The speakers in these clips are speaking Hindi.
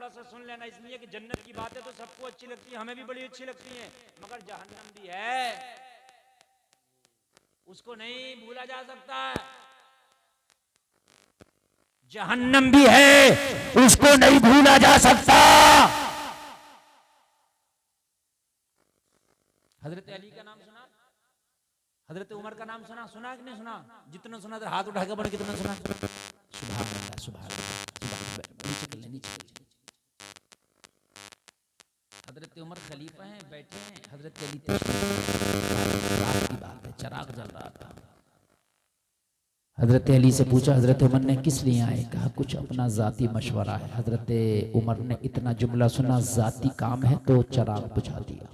से सुन लेना, इसलिए कि जन्नत की बातें तो सबको अच्छी लगती है, हमें भी बड़ी अच्छी लगती हैं, मगर जहन्नम भी है, उसको नहीं भूला जा सकता। जहन्नम भी है, उसको नहीं भूला जा सकता। हजरत अली का नाम सुना, हजरत उमर का नाम सुना, सुना कि नहीं सुना? जितना सुना तो हाथ उठा के बोले कितना सुना? सुभान अल्लाह, सुभान अल्लाह, नीचे कर ले, नीचे कर ले। हजरत उमर खलीफा हैं, बैठे हैं, हजरत अली रात की बात है, चिराग जल रहा था। हजरत अली से पूछा, हजरत उमर ने किस लिए आए? कहा कुछ अपना जाती मशवरा है। हजरत उमर ने इतना जुमला सुना, जाती काम है, तो चिराग बुझा दिया।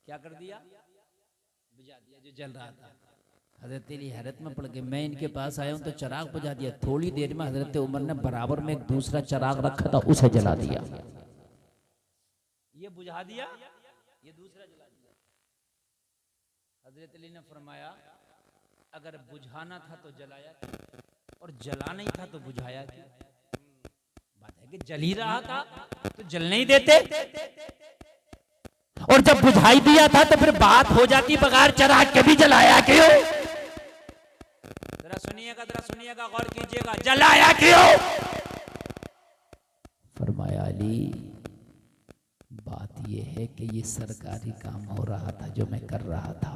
क्या कर दिया? बुझा दिया जो जल रहा था। हजरत अली हैरत में पड़ गए, मैं इनके पास आया हूं तो चिराग बुझा दिया। थोड़ी देर में हजरत उमर ने बराबर में एक दूसरा चिराग रखा था, उसे जला दिया। ये बुझा दिया, ये दूसरा जला दिया। हजरत अली ने फरमाया, अगर बुझाना था तो जलाया और जला नहीं था तो बुझाया क्यों? बात है कि जल ही रहा था तो जल नहीं देते, और जब बुझाई दिया था तो फिर बात हो जाती बगैर चिराग के भी जलाया क्यों? जरा सुनिएगा, गौर कीजिएगा, जलाया क्यों? फरमाया अली, बात यह है कि ये सरकारी काम हो रहा था जो मैं कर रहा था।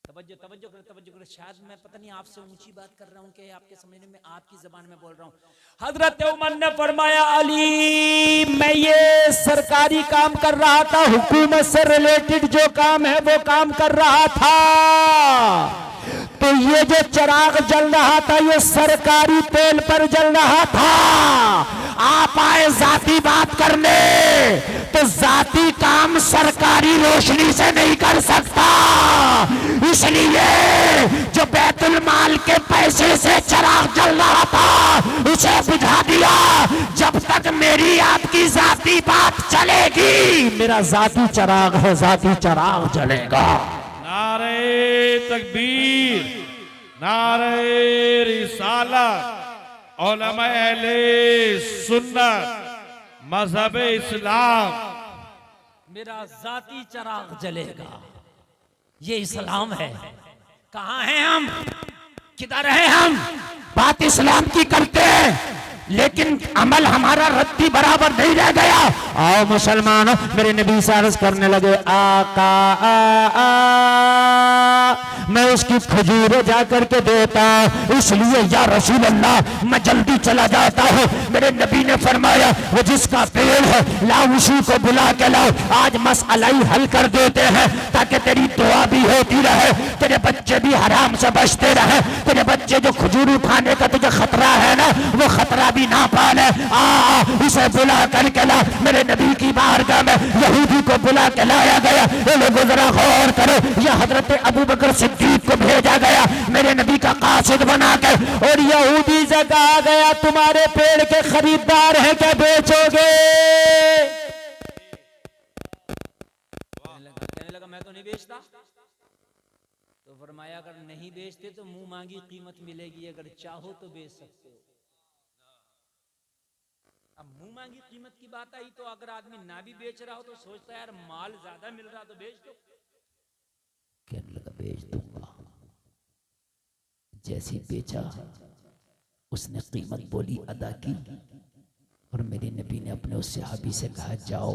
तवज्जो करो, शायद मैं पता नहीं आपसे ऊंची बात कर रहा हूं कि आपके समझने में आपकी जबान में बोल रहा हूं। हजरत उमर ने फरमाया, अली मैं ये सरकारी काम कर रहा था, हुकूमत से रिलेटेड जो काम है वो काम कर रहा था। तो ये जो चिराग जल रहा था ये सरकारी तेल पर जल रहा था। आप आए जाती बात करने, तो जाती काम सरकारी रोशनी से नहीं कर सकता, इसलिए जो बैतुल माल के पैसे से चिराग जल रहा था उसे बुझा दिया। जब तक मेरी आपकी जाती बात चलेगी, मेरा जाती चिराग है, जाती चिराग जलेगा। नारे तकबीर, नारे रिसालत, उलमा अहले सुन्नत, मजहब इस्लाम, मेरा जाती चिराग जलेगा। ये इस्लाम है। कहाँ हैं हम? किधर हैं हम? बात इस्लाम की करते हैं लेकिन अमल हमारा रत्ती बराबर नहीं रह गया। आओ मुसलमानों, मेरे नबी से अर्ज करने लगे, आका मैं उसकी खजूरें जा करके देता, इसलिए या रसूल अल्लाह मैं जल्दी चला जाता हूँ। मेरे नबी ने फरमाया, वो जिसका पेड़ है लाओ, उसी को बुला के लाओ, आज मसला ही हल कर देते हैं, ताकि तेरी दुआ भी होती रहे, तेरे बच्चे भी हराम से बचते रहे, तेरे बच्चे जो खजूर उठाने का तुझे खतरा है ना, वो खतरा भी ना पाले। उसे बुला करके ला। मेरे नबी की बारगाह में यहूदी को बुला के लाया गया। ये लोगों जरा गौर करो, यह हजरत अबू बकर सिद्दीक को भेजा गया मेरे नबी का कासिद बना के, और यहूदी से कहा गया, तुम्हारे पेड़ के खरीदार हैं क्या, बेचोगे? कहने लगा मैं तो नहीं बेचता। तो फरमाया, अगर नहीं बेचते तो मुंह मांगी कीमत मिलेगी, अगर चाहो तो बेच सकते हो। अब मुंह मांगी कीमत की बात आई तो अगर आदमी ना भी बेच रहा हो तो सोचता है यार माल ज्यादा मिल रहा तो बेच दो। कहने लगा बेच दूंगा। जैसी बेचा उसने कीमत बोली, अदा की, और मेरे नबी ने अपने उस सहाबी से कहा, जाओ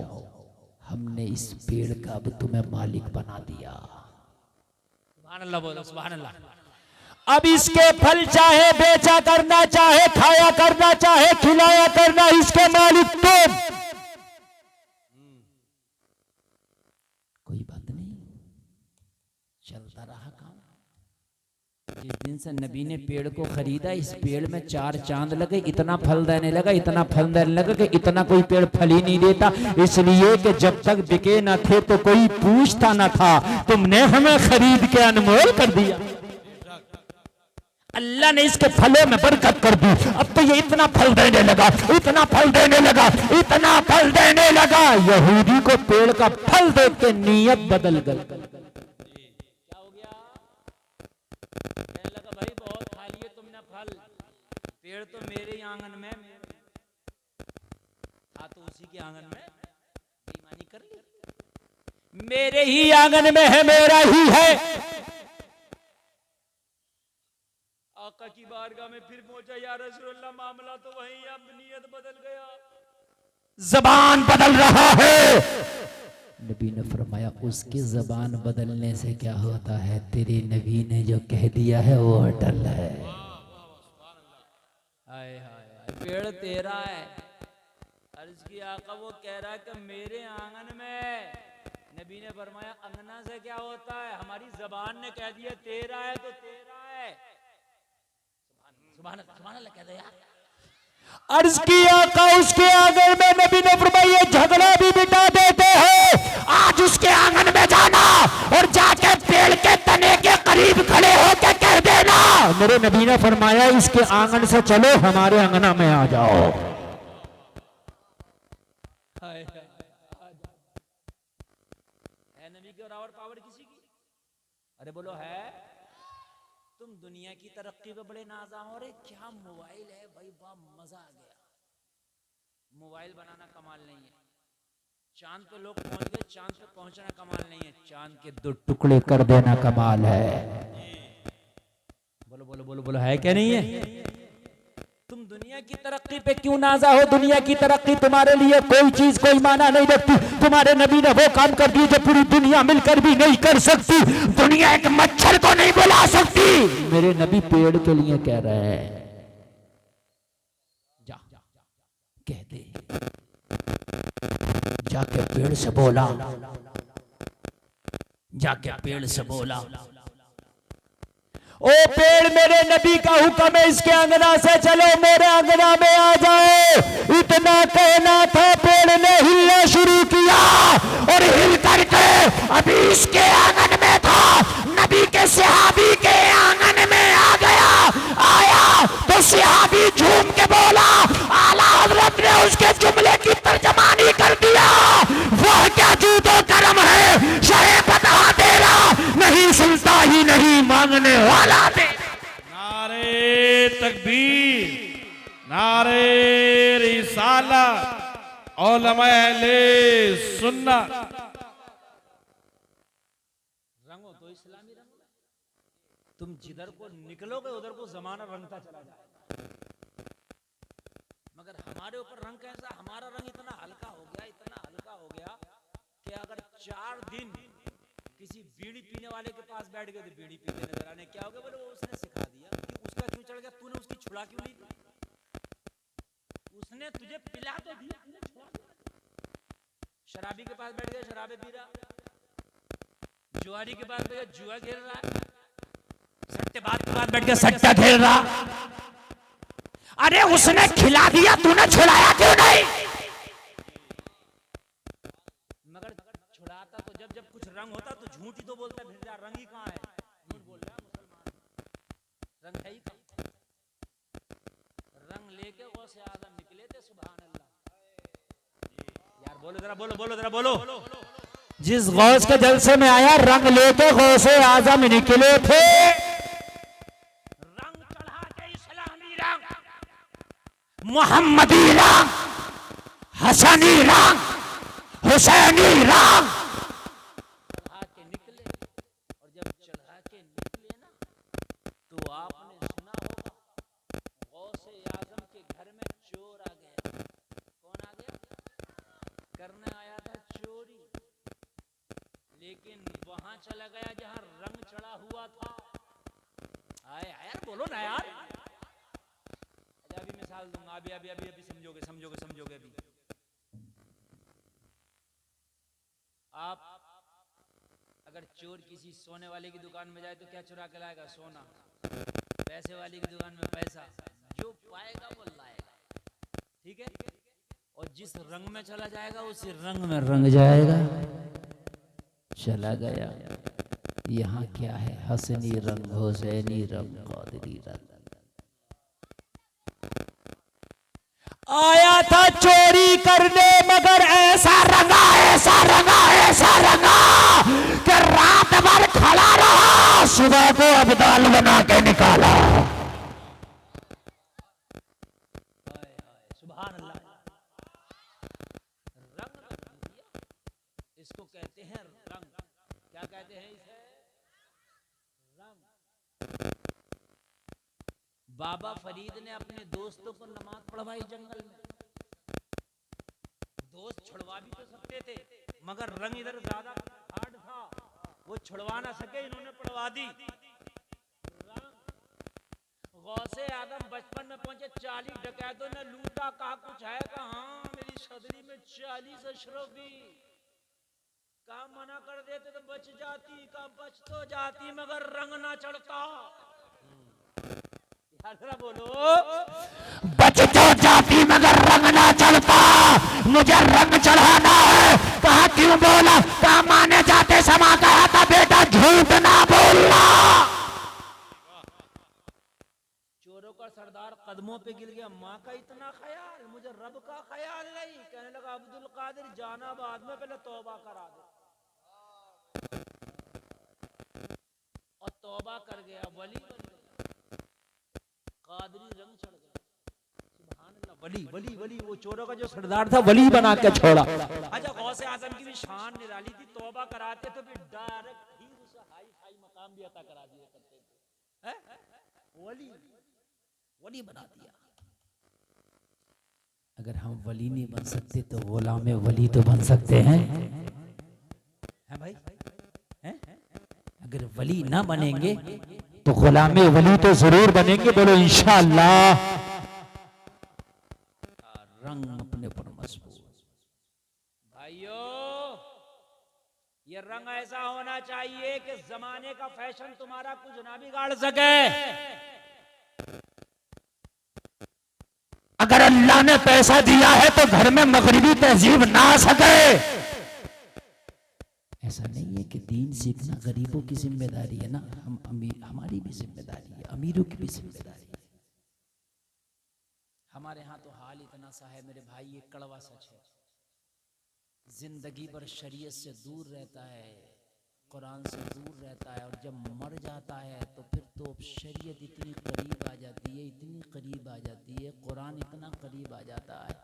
हमने इस पेड़ का अब तुम्हें मालिक बना दिया। सुभान अल्लाह बोलो, सुभान अल्लाह। अब इसके फल चाहे बेचा करना, चाहे खाया करना, चाहे खिलाया करना, इसके मालिक तुम। कोई बात नहीं, चलता रहा काम। जिस दिन से नबी ने पेड़ को खरीदा, इस पेड़ में 4 चांद लगे, इतना फल देने लगा, इतना फल देने लगा कि इतना कोई पेड़ फल ही नहीं देता, इसलिए कि जब तक बिके न थे तो कोई पूछता न था, तुमने हमें खरीद के अनमोल कर दिया। अल्लाह ने इसके फलों में बरकत कर दी। अब तो ये इतना फल देने लगा, इतना फल देने लगा, इतना फल देने लगा, यहूदी को पेड़ का फल देख के नीयत बदल गई। क्या हो गया? कहने लगा, भाई बहुत खा लिए तुमने फल, पेड़ तो तो मेरे ही आंगन में था, तो उसी के आंगन में बेईमानी कर ली। मेरे ही आंगन में है, मेरा ही है। आका की बारगाह में फिर पहुंचा, या रसूलल्लाह मामला तो वही, अब नियत बदल गया, जबान बदल रहा है। नबी ने फरमाया उसकी जबान बदलने से क्या होता है, तेरे नबी ने जो कह दिया है वो अटल है। हाय हाय, पेड़ तेरा है। अर्ज की आका वो कह रहा है कि मेरे आंगन में। नबी ने फरमाया अंगना से क्या होता है, हमारी जबान ने कह दिया तेरा है तो तेरा है। सुभान अल्लाह कह दे यार। अर्ज किया का उसके आंगन में, नबी ने फरमाया झगड़ा भी मिटा देते हैं। आज उसके आंगन में जाना और जाके पेड़ के तने के करीब खड़े होकर कह देना, मेरे नबी ने फरमाया इसके आंगन से चलो हमारे अंगना में आ जाओ। है नबी की और पावर किसी की? अरे बोलो है। तुम दुनिया की तरक्की पे बड़े नाज़ा हो रहे, क्या मोबाइल है भाई, वाह मजा आ गया। मोबाइल बनाना कमाल नहीं है, चांद पे लोग पहुंच गए, चांद पे पहुंचना कमाल नहीं है, चांद के 2 टुकड़े कर देना कमाल है। बोलो बोलो बोलो बोलो, है क्या नहीं है? तुम दुनिया की तरक्की पे क्यों नाज़ा हो? दुनिया की तरक्की तुम्हारे लिए कोई चीज कोई माना नहीं रखती। तुम्हारे नबी ने वो काम कर दिए जो पूरी दुनिया मिलकर भी नहीं कर सकती। दुनिया एक मच्छर को नहीं बुला सकती, मेरे नबी पेड़ के लिए कह रहे हैं। जा कह दे, जाके पेड़ से बोला, जाके पेड़ से बोला, ओ पेड़ मेरे नबी का हुक्म है, इसके अंगना से चलो, मेरे अंगना में आ जाओ। इतना कहना था, पेड़ ने हिलना शुरू किया और हिल करके अभी इसके आंगन में था, नबी के सहाबी के आंगन में आ गया। आया तो सहाबी झूम के बोला, आला हजरत ने उसके जुमले की तर्जमानी कर दिया। वह क्या जूदो करम है, शहे बता तेरा नहीं सुनता ही नहीं मांगने वाला दे। नारे तकबीर, नारे रिसालत, उलमा अहले सुन्नत। रंगो तो इस्लामी रंग, तुम जिधर को निकलोगे उधर को जमाना रंगता चला जाएगा। मगर हमारे ऊपर रंग कैसा, हमारा रंग इतना हल्का हो गया, इतना हल्का हो गया कि अगर 4 दिन किसी बीड़ी पीने वाले के पास बैठ गए तो बीड़ी पीते नजर आने, क्या हो गया बोले, वो उसने सिखा दिया कि उसका क्यों चढ़ गया, तूने उसकी छुड़ा क्यों ली? उसने तुझे पिला तो दिया, तूने छुड़ा दिया। शराबी के पास बैठ गया, शराबे पी रहा, जुआरी के पास बैठ गया, जुआ खेल रहा, सट्टेबाज के पास बैठ गया, सट्टा खेल रहा। अरे उसने खिला दिया, तूने छुड़ाया क्यों नहीं? मगर छुड़ाता तो जब जब कुछ रंग होता तो झूठ ही तो बोलता, फिर यार रंग ही कहाँ है, झूठ बोल रहा है मुसलमान, रंग है ही कहाँ? रंग लेके वो से आदम निकले थे, सुभान अल्लाह। यार बोलो जरा, बोलो बोलो जरा बोलो। जिस गौस के जलसे में आया, रंग लेके गौसे आजम निकले थे। रंग चढ़ा के इस्लामी रंग, मोहम्मदी रंग, हसनी रंग, हुसैनी रंग चढ़ा के निकले। और जब चढ़ा के निकले ना, तो आपने सुना होगा गौसे आजम के घर में चोर आ गया। कौन आ गया? करने आया था चोरी, लेकिन वहां चला गया जहां रंग चढ़ा हुआ था। आए यार बोलो ना यार। अभी मिसाल दूंगा, अभी अभी अभी अभी समझोगे समझोगे समझोगे। अभी आप अगर चोर किसी सोने वाले की दुकान में जाए तो क्या चुरा के लाएगा? सोना। पैसे वाले की दुकान में पैसा, जो पाएगा वो लाएगा, ठीक है? और जिस रंग में चला जाएगा उसी रंग में रंग जाएगा। चला गया, यहाँ क्या है? हसनी रंग, हुसैनी रंग, क़ादरी रंग। आया था चोरी करने, मगर ऐसा रंगा ऐसा रंगा ऐसा रंगा कि रात भर खड़ा रहा, सुबह को अब्दाल बना के निकाला। सुभान अल्लाह। रंग बदल दिया, इसको कहते हैं रंग। क्या कहते हैं इसे? रंग। बाबा फरीद ने अपने दोस्तों को नमाज पढ़वाई जंगल में। दोस्त छुड़वा भी तो सकते थे, मगर रंग इधर ज्यादा हार्ड था, वो छुड़वा ना सके, इन्होंने पढ़वा दी। गौसे आदम बचपन में पहुंचे, 40 डकैतों ने लूटा, कहा कुछ है? कहा हाँ, मेरी सदरी में 40 अशरफी। कहा मना कर देते तो बच जाती, कहा बच तो जाती मगर रंग ना चढ़ता। बोलो, बच तो जाती मगर रंग ना चढ़ता, मुझे रंग चढ़ाना है। कहा क्यों बोला? कहा माने जाते समा कहा था बेटा झूठ ना बोलना। चोरों का सरदार कदमों पे गिर गया, माँ का इतना ख्याल, मुझे रब का ख्याल नहीं। कहने लगा अब्दुल कादिर जाना बाद में, पहले तौबा करा दे। और तौबा कर गया, वली बन गया, कादरी रंग चढ़ गया। सुभान अल्लाह। वली वली वली, वो चोरों का जो सरदार था वली बना के छोड़ा। अच्छा, गौसे आजम की भी शान निराली थी, तौबा कराते तो फिर डायरेक्ट ही उसे हाई फाई मकाम भी अता करा दिया करते थे। वली वली बना दिया। अगर हम वली नहीं बन सकते तो गुलाम वली तो बन सकते हैं भाई, हैं? अगर वली ना बनेंगे तो गुलाम वली तो जरूर बनेंगे, बोलो इंशाअल्लाह। रंग अपने पर मजबूत। भाइयों, ये रंग ऐसा होना चाहिए कि जमाने का फैशन तुम्हारा कुछ ना बिगाड़ सके। अगर अल्लाह ने पैसा दिया है तो घर में मगरिबी तहजीब ना आ सके। ऐसा नहीं है कि दीन सीखना गरीबों की जिम्मेदारी है ना, हम हमारी भी जिम्मेदारी है, अमीरों की भी जिम्मेदारी है। हमारे यहाँ तो हाल इतना सा है मेरे भाई, ये कड़वा सच है, जिंदगी भर शरीयत से दूर रहता है, कुरान से दूर रहता है, और जब मर जाता है तो फिर तो शरीयत इतनी करीब आ जाती है, इतनी करीब आ जाती है, कुरान इतना करीब आ जाता है।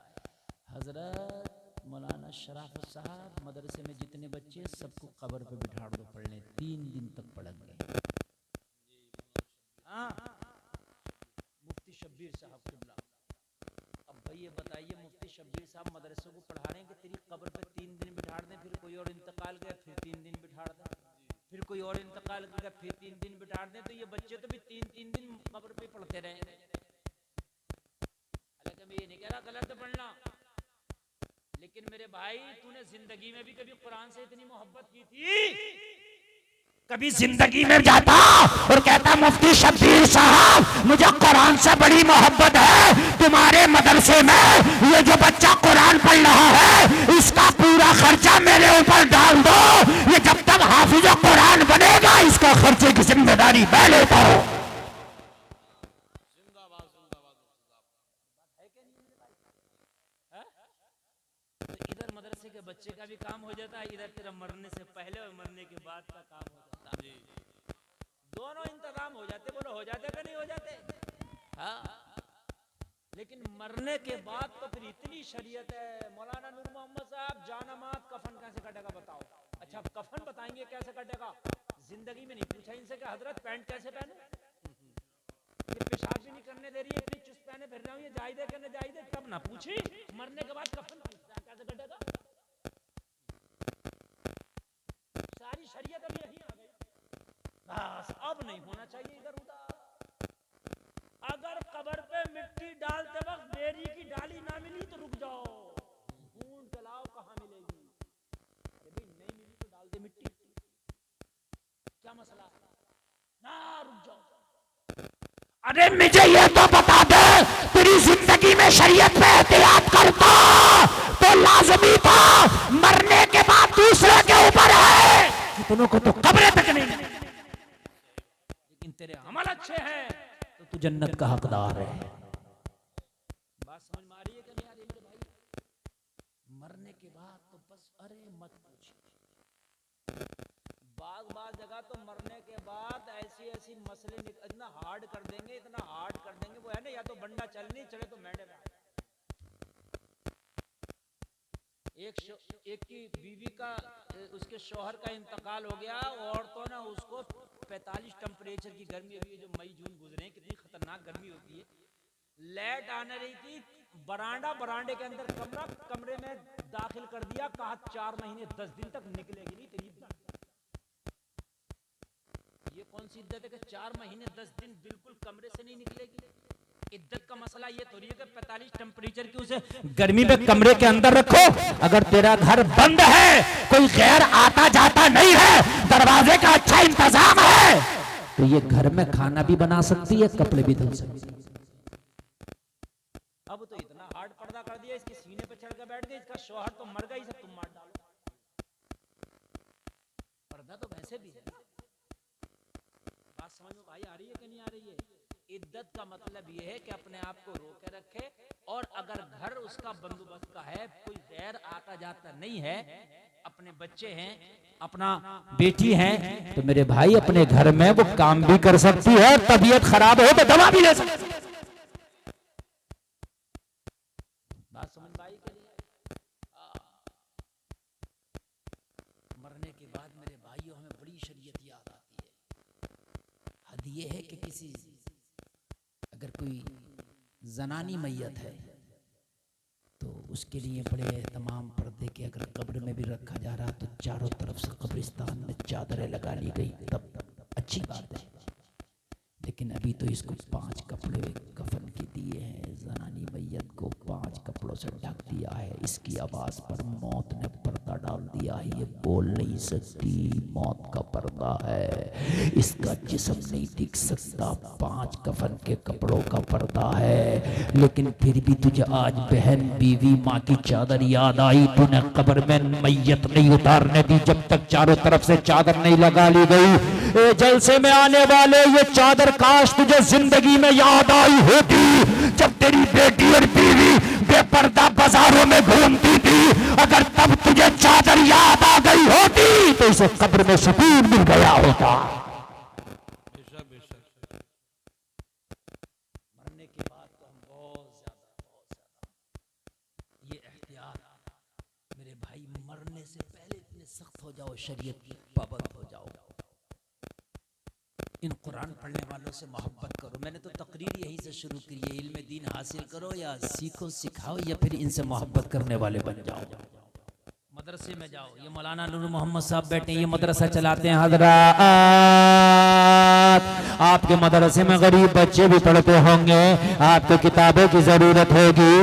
हजरत मौलाना शराफत साहब, मदरसे में जितने बच्चे सबको कब्र पे बिठा दो पढ़ने, 3 दिन तक पढ़ेंगे। हाँ, मुफ्ती शब्बीर साहब किबला। अब भाई ये बताइए, मुफ्ती शब्बीर साहब मदरसे को पढ़ा रहे हैं कि तेरी कब्र पे 3 दिन बिठा दें, फिर कोई और इंतकाल गया फिर 3 दिन बिठा दें, फिर कोई और इंतकाल गया फिर 3 दिन बिठा दें, तो ये बच्चे तो भी 3-3 दिन कब्र पे पढ़ते रहे। हालांकि मैं ये नहीं कह रहा गलत पढ़ना, लेकिन मेरे भाई तूने जिंदगी में भी कभी कुरान से इतनी मोहब्बत की थी? कभी जिंदगी में जाता और कहता मुफ्ती शब्बीर साहब मुझे कुरान से बड़ी मोहब्बत है, तुम्हारे मदरसे में ये जो बच्चा कुरान पढ़ रहा है इसका पूरा खर्चा मेरे ऊपर डाल दो, ये जब तक हाफिज कुरान बनेगा इसका खर्चे की जिम्मेदारी मैं लेता हूँ। इधर मदरसे के बच्चे का भी काम हो जाता है, इधर तेरा मरने से पहले और मरने के बाद का काम हो जाता है। दोनों इंतजाम हो जाते, बोलो हो जाते कि नहीं हो जाते? हाँ, लेकिन मरने के बाद तो फिर इतनी शरीयत है। मौलाना नूर मोहम्मद साहब, जानामाज कफन कैसे कटेगा बताओ? अच्छा, कफन बताएंगे कैसे कटेगा? जिंदगी में नहीं पूछा इनसे कि हजरत पैंट कैसे पहने, ये पेशाब भी नहीं करने दे रही है, इतनी चुस्त पहने फिर रहा हूँ, ये जायदे करने जायदे, तब ना पूछी, मरने के बाद कफन कैसे कटेगा? सारी शरीयत अब यही आ गई, बस अब नहीं होना चाहिए इधर उधर। अगर कब्र पे मिट्टी डालते वक्त बेरी की डाली ना मिली तो रुक जाओ, ढूंढ के लाओ कहाँ मिलेगी। अरे भाई नहीं मिली तो डाल दे मिट्टी, क्या मसला ना, रुक जाओ। अरे मुझे ये तो बता दे, तेरी जिंदगी में शरीयत पे एहतियात करता तो लाजमी था, मरने के बाद दूसरे के ऊपर है, कितनों को तो कब्र तक नहीं, लेकिन तेरे अमल अच्छे हैं तो तू जन्नत का हकदार है। बात समझ में आ रही है कि नहीं आ रही मेरे भाई? मरने के बाद तो बस अरे मत पूछिए, बाग जगह तो मरने के बाद ऐसी मसले इतना हार्ड कर देंगे, इतना हार्ड कर देंगे, वो है ना, या तो बंडा चल नहीं चले तो मैंने में एक की बीवी का उसके शौहर का इंतकाल हो गया और तो ना उसको 45 टेम्परेचर की गर्मी, अभी जो मई जून गुजरे कितनी खतरनाक गर्मी होती है। लाइट आने रही थी, बरांडे के अंदर कमरा, कमरे में दाखिल कर दिया, कहा 4 महीने 10 दिन तक निकलेगी नहीं तेरी। ये कौन सी इद्दत है कि 4 महीने 10 दिन बिल्कुल कमरे से नहीं निकलेगी। इद्दत का मसला ये थोड़ी है कि 45 टेम्परेचर की उसे गर्मी में कमरे के अंदर रखो। अगर तेरा घर बंद है, कोई गैर आता जाता नहीं है, दरवाजे का अच्छा इंतजाम है, तो ये घर में खाना भी बना सकती है, कपड़े भी धो सकती है। अब तो इतना हार्ड पर्दा कर दिया, इसके सीने पे चढ़ के बैठ गई, इसका शौहर तो मर गई, सब तुम मार डालो। पर्दा तो वैसे भी है। बात समझ में भाई आ रही है कि नहीं आ रही है? इद्दत का मतलब यह है कि अपने आप को रोके रखे, और अगर घर उसका बंदोबस्त का है, कोई गैर आता जाता नहीं है, अपने बच्चे हैं, अपना बेटी है, तो मेरे भाई अपने घर में वो काम भी कर सकती है, और तबीयत खराब हो तो दवा भी ले सकती है। बात समझ में आई के लिए? मरने के बाद मेरे भाइयों हमें बड़ी शरीयत याद आती है। हद ये है कि किसी अगर कोई जनानी मैयत है तो उसके लिए बड़े तमाम पर्दे के, अगर कब्र में भी रखा जा रहा तो चारों तरफ से कब्रिस्तान में चादरें लगा ली गई, तब अच्छी बात है। लेकिन अभी तो इसको 5 कपड़े कफन के दिए हैं, जनानी मैयत को 5 कपड़ों से ढक दिया है। इसकी आवाज पर मौत ने पर्दा डाल दिया है, ये बोल नहीं सकती, मौत का पर्दा है, इसका जिस्म नहीं दिख सकता, 5 कफन के कपड़ों का पर्दा है। लेकिन फिर भी तुझे आज बहन, बीवी, माँ की चादर याद आई, तूने कब्र में मैयत नहीं उतारने दी जब तक चारों तरफ से चादर नहीं लगा ली गई। जलसे में आने वाले ये चादर काश तुझे जिंदगी में याद आई होती, जब तेरी बेटी और बीवी बेपर्दा बाजारों में घूमती थी। अगर तब तुझे चादर याद आ गई होती तो इसे कब्र में सुकून मिल गया होता। मरने के बाद तो हम बहुत ज्यादा ये एहतियात, मेरे भाई, मरने से पहले इतने सख्त हो जाओ, शरीयत की पाबंद हो जाओ। इन कुरान पढ़ने वालों से मोहब्बत करो। मैंने तो तकरीर यहीं से शुरू की है, इल्म दीन हासिल करो या सीखो सिखाओ, या फिर इनसे मोहब्बत करने वाले बन जाओ। मदरसे में जाओ, ये मौलाना नूर मोहम्मद साहब बैठे, ये मदरसा चलाते हैं। हजरात, आपके मदरसे में गरीब बच्चे भी पढ़ते होंगे, आपको किताबों की जरूरत होगी।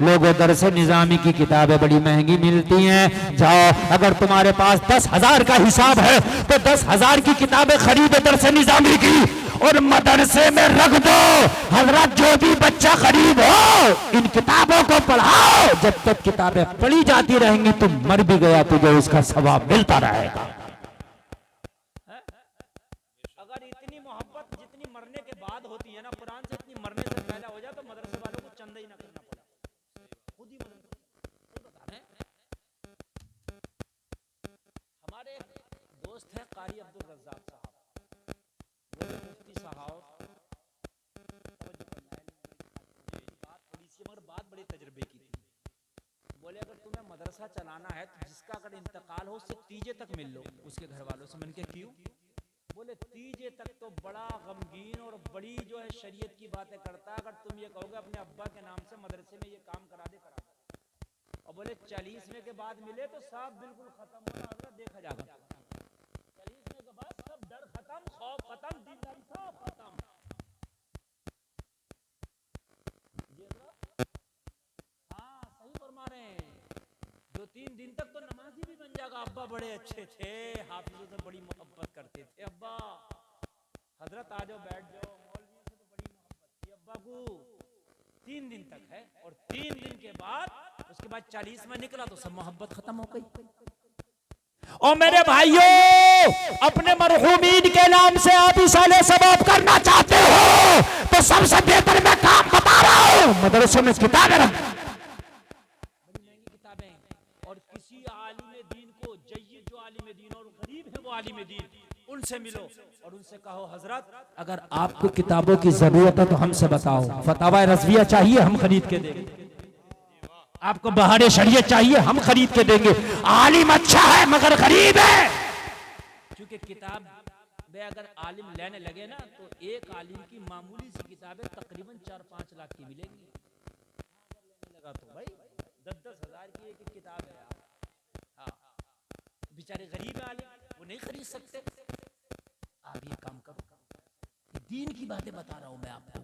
लोगों, दरसे निजामी की किताबें बड़ी महंगी मिलती हैं, जाओ, अगर तुम्हारे पास 10,000 का हिसाब है तो 10,000 की किताबें खरीदो दरसे निजामी की, और मदरसे में रख दो। हजरत, जो भी बच्चा गरीब हो, इन किताबों को पढ़ाओ। जब तक किताबें पढ़ी जाती रहेंगी, तुम मर भी गया तुझे उसका सवाब मिलता रहेगा। अगर इतनी मोहब्बत जितनी मरने के बाद होती है ना, कुरान से इतनी मरने से पहले हो जाए तो मदरसे वालों को चंदा ही ना करना पड़ा, खुद ही बता रहे हैं। हमारे दोस्त हैं कारी अब्दुल रज़्ज़ाक़ साहब, वो मुफ्ती साहब, बात थोड़ी सी मगर बात बड़ी तजर्बे की थी। बोले अगर तुम्हें मदरसा चलाना है तो जिसका अगर इंतकाल हो उससे तीजे तक मिल लो उसके घर वालों से। मैंने कहा क्यों? बोले तीजे तक तो बड़ा गमगीन और बड़ी जो है शरीयत की बातें करता है, अगर तुम ये कहोगे अपने अब्बा के नाम से मदरसे में ये काम करा दे, करा दे। और बोले 40वें के बाद मिले तो सब बिल्कुल खत्म होना, देखा जाएगा। 40वें के बाद सब डर खत्म, खौफ खत्म, दीनदारी सब खत्म। हाँ, सही फरमा रहे हैं। 2-3 दिन तक तो नमाजी भी बन जाएगा। अब्बा बड़े अच्छे थे, हाफिजों से बड़ी मोहब्बत करते थे। अब्बा, हजरत आ जाओ, बैठ जाओ, मौलवियों से तो बड़ी मोहब्बत थी अब्बा को। 3 दिन तक है, और 3 दिन के बाद उसके बाद 40 में निकला तो सब मोहब्बत खत्म हो गई। और मेरे भाइयों, अपने मरहूमीन के नाम से आप इसाले सवाब करना चाहते हो तो सबसे बेहतर मैं काम बता रहा हूं, मदरसे में किताबें रख, बड़ी महंगी किताबें। और किसी आलिम दीन को, जय्यद जो आलिम दीन और गरीब है वो आलिम दीन, उनसे मिलो और उनसे कहो हजरत अगर आपको किताबों की जरूरत है तो हमसे बताओ, फतावा रज़विया चाहिए, हम खरीद के देंगे। आपको बहारे शरीयत चाहिए, हम खरीद के देंगे। आलिम अच्छा है मगर गरीब है। क्योंकि किताब में अगर आलिम लेने लगे ना तो एक आलिम की मामूली सी किताबें तकरीबन 4-5 लाख की मिलेंगी। लगा तो भाई 10-10 हजार की एक किताब है यार। हाँ, बेचारे गरीब है आलिम, वो नहीं खरीद सकते। आप ये काम करो, दीन की बातें बता रहा हूं मैं आपको,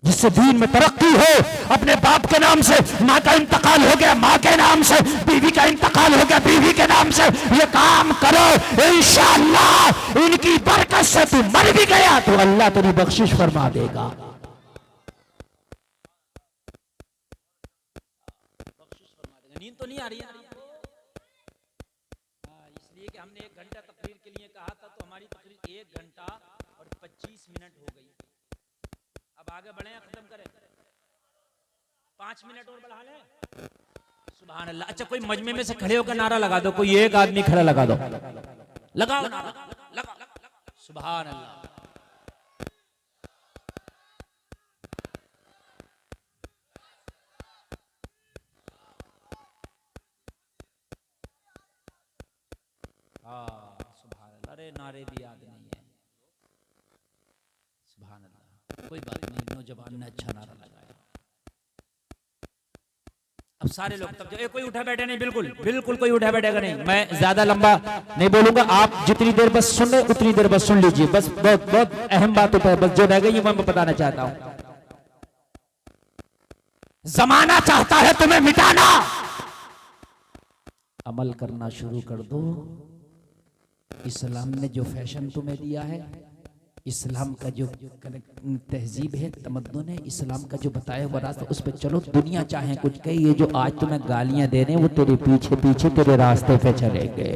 जिससे दीन में तरक्की हो। अपने बाप के नाम से माँ का इंतकाल हो गया, माँ के नाम से बीवी का इंतकाल हो गया, बीवी के नाम से ये काम करो। इंशाअल्लाह इनकी बरकत से तू मर भी गया तो अल्लाह तेरी बख्शिश फरमा देगा। नींद तो नहीं आ रही है आपको? इसलिए कि हमने 1 घंटा तकरीर के लिए कहा था, तो हमारी तकरीर 1 घंटा और 25 मिनट हो गई। अब आगे बढ़े या खत्म करें? 5 मिनट और बढ़ा लें। सुभान अल्लाह। अच्छा, कोई मजमे में से खड़े होकर नारा लगा दो, कोई एक आदमी खड़ा लगा दो, लगाओ नारा, लगा। सुभान अल्लाह। सुभान अल्लाह। अरे नारे भी याद नहीं है। सुभान अल्लाह। कोई बात नहीं, नौजवान ने अच्छा नारा लगाया। अब सारे लोग तब जो कोई उठा बैठे नहीं, बिल्कुल बिल्कुल कोई उठा बैठेगा नहीं। मैं ज्यादा लंबा नहीं बोलूंगा, आप जितनी देर बस सुन ले उतनी देर बस सुन लीजिए। बस बहुत बहुत अहम बातों पर बस जो रह गई मैं बताना चाहता हूं। जमाना चाहता है तुम्हें मिटाना, अमल करना शुरू कर दो। इस्लाम ने जो फैशन तुम्हें दिया है, इस्लाम का जो तहजीब है, तमद्दुन है, इस्लाम का जो बताया हुआ रास्ता, उस पर चलो। दुनिया चाहे कुछ कहे, ये जो आज तुम्हें गालियां दे रहे हैं वो तेरे पीछे पीछे तेरे रास्ते पे चलेंगे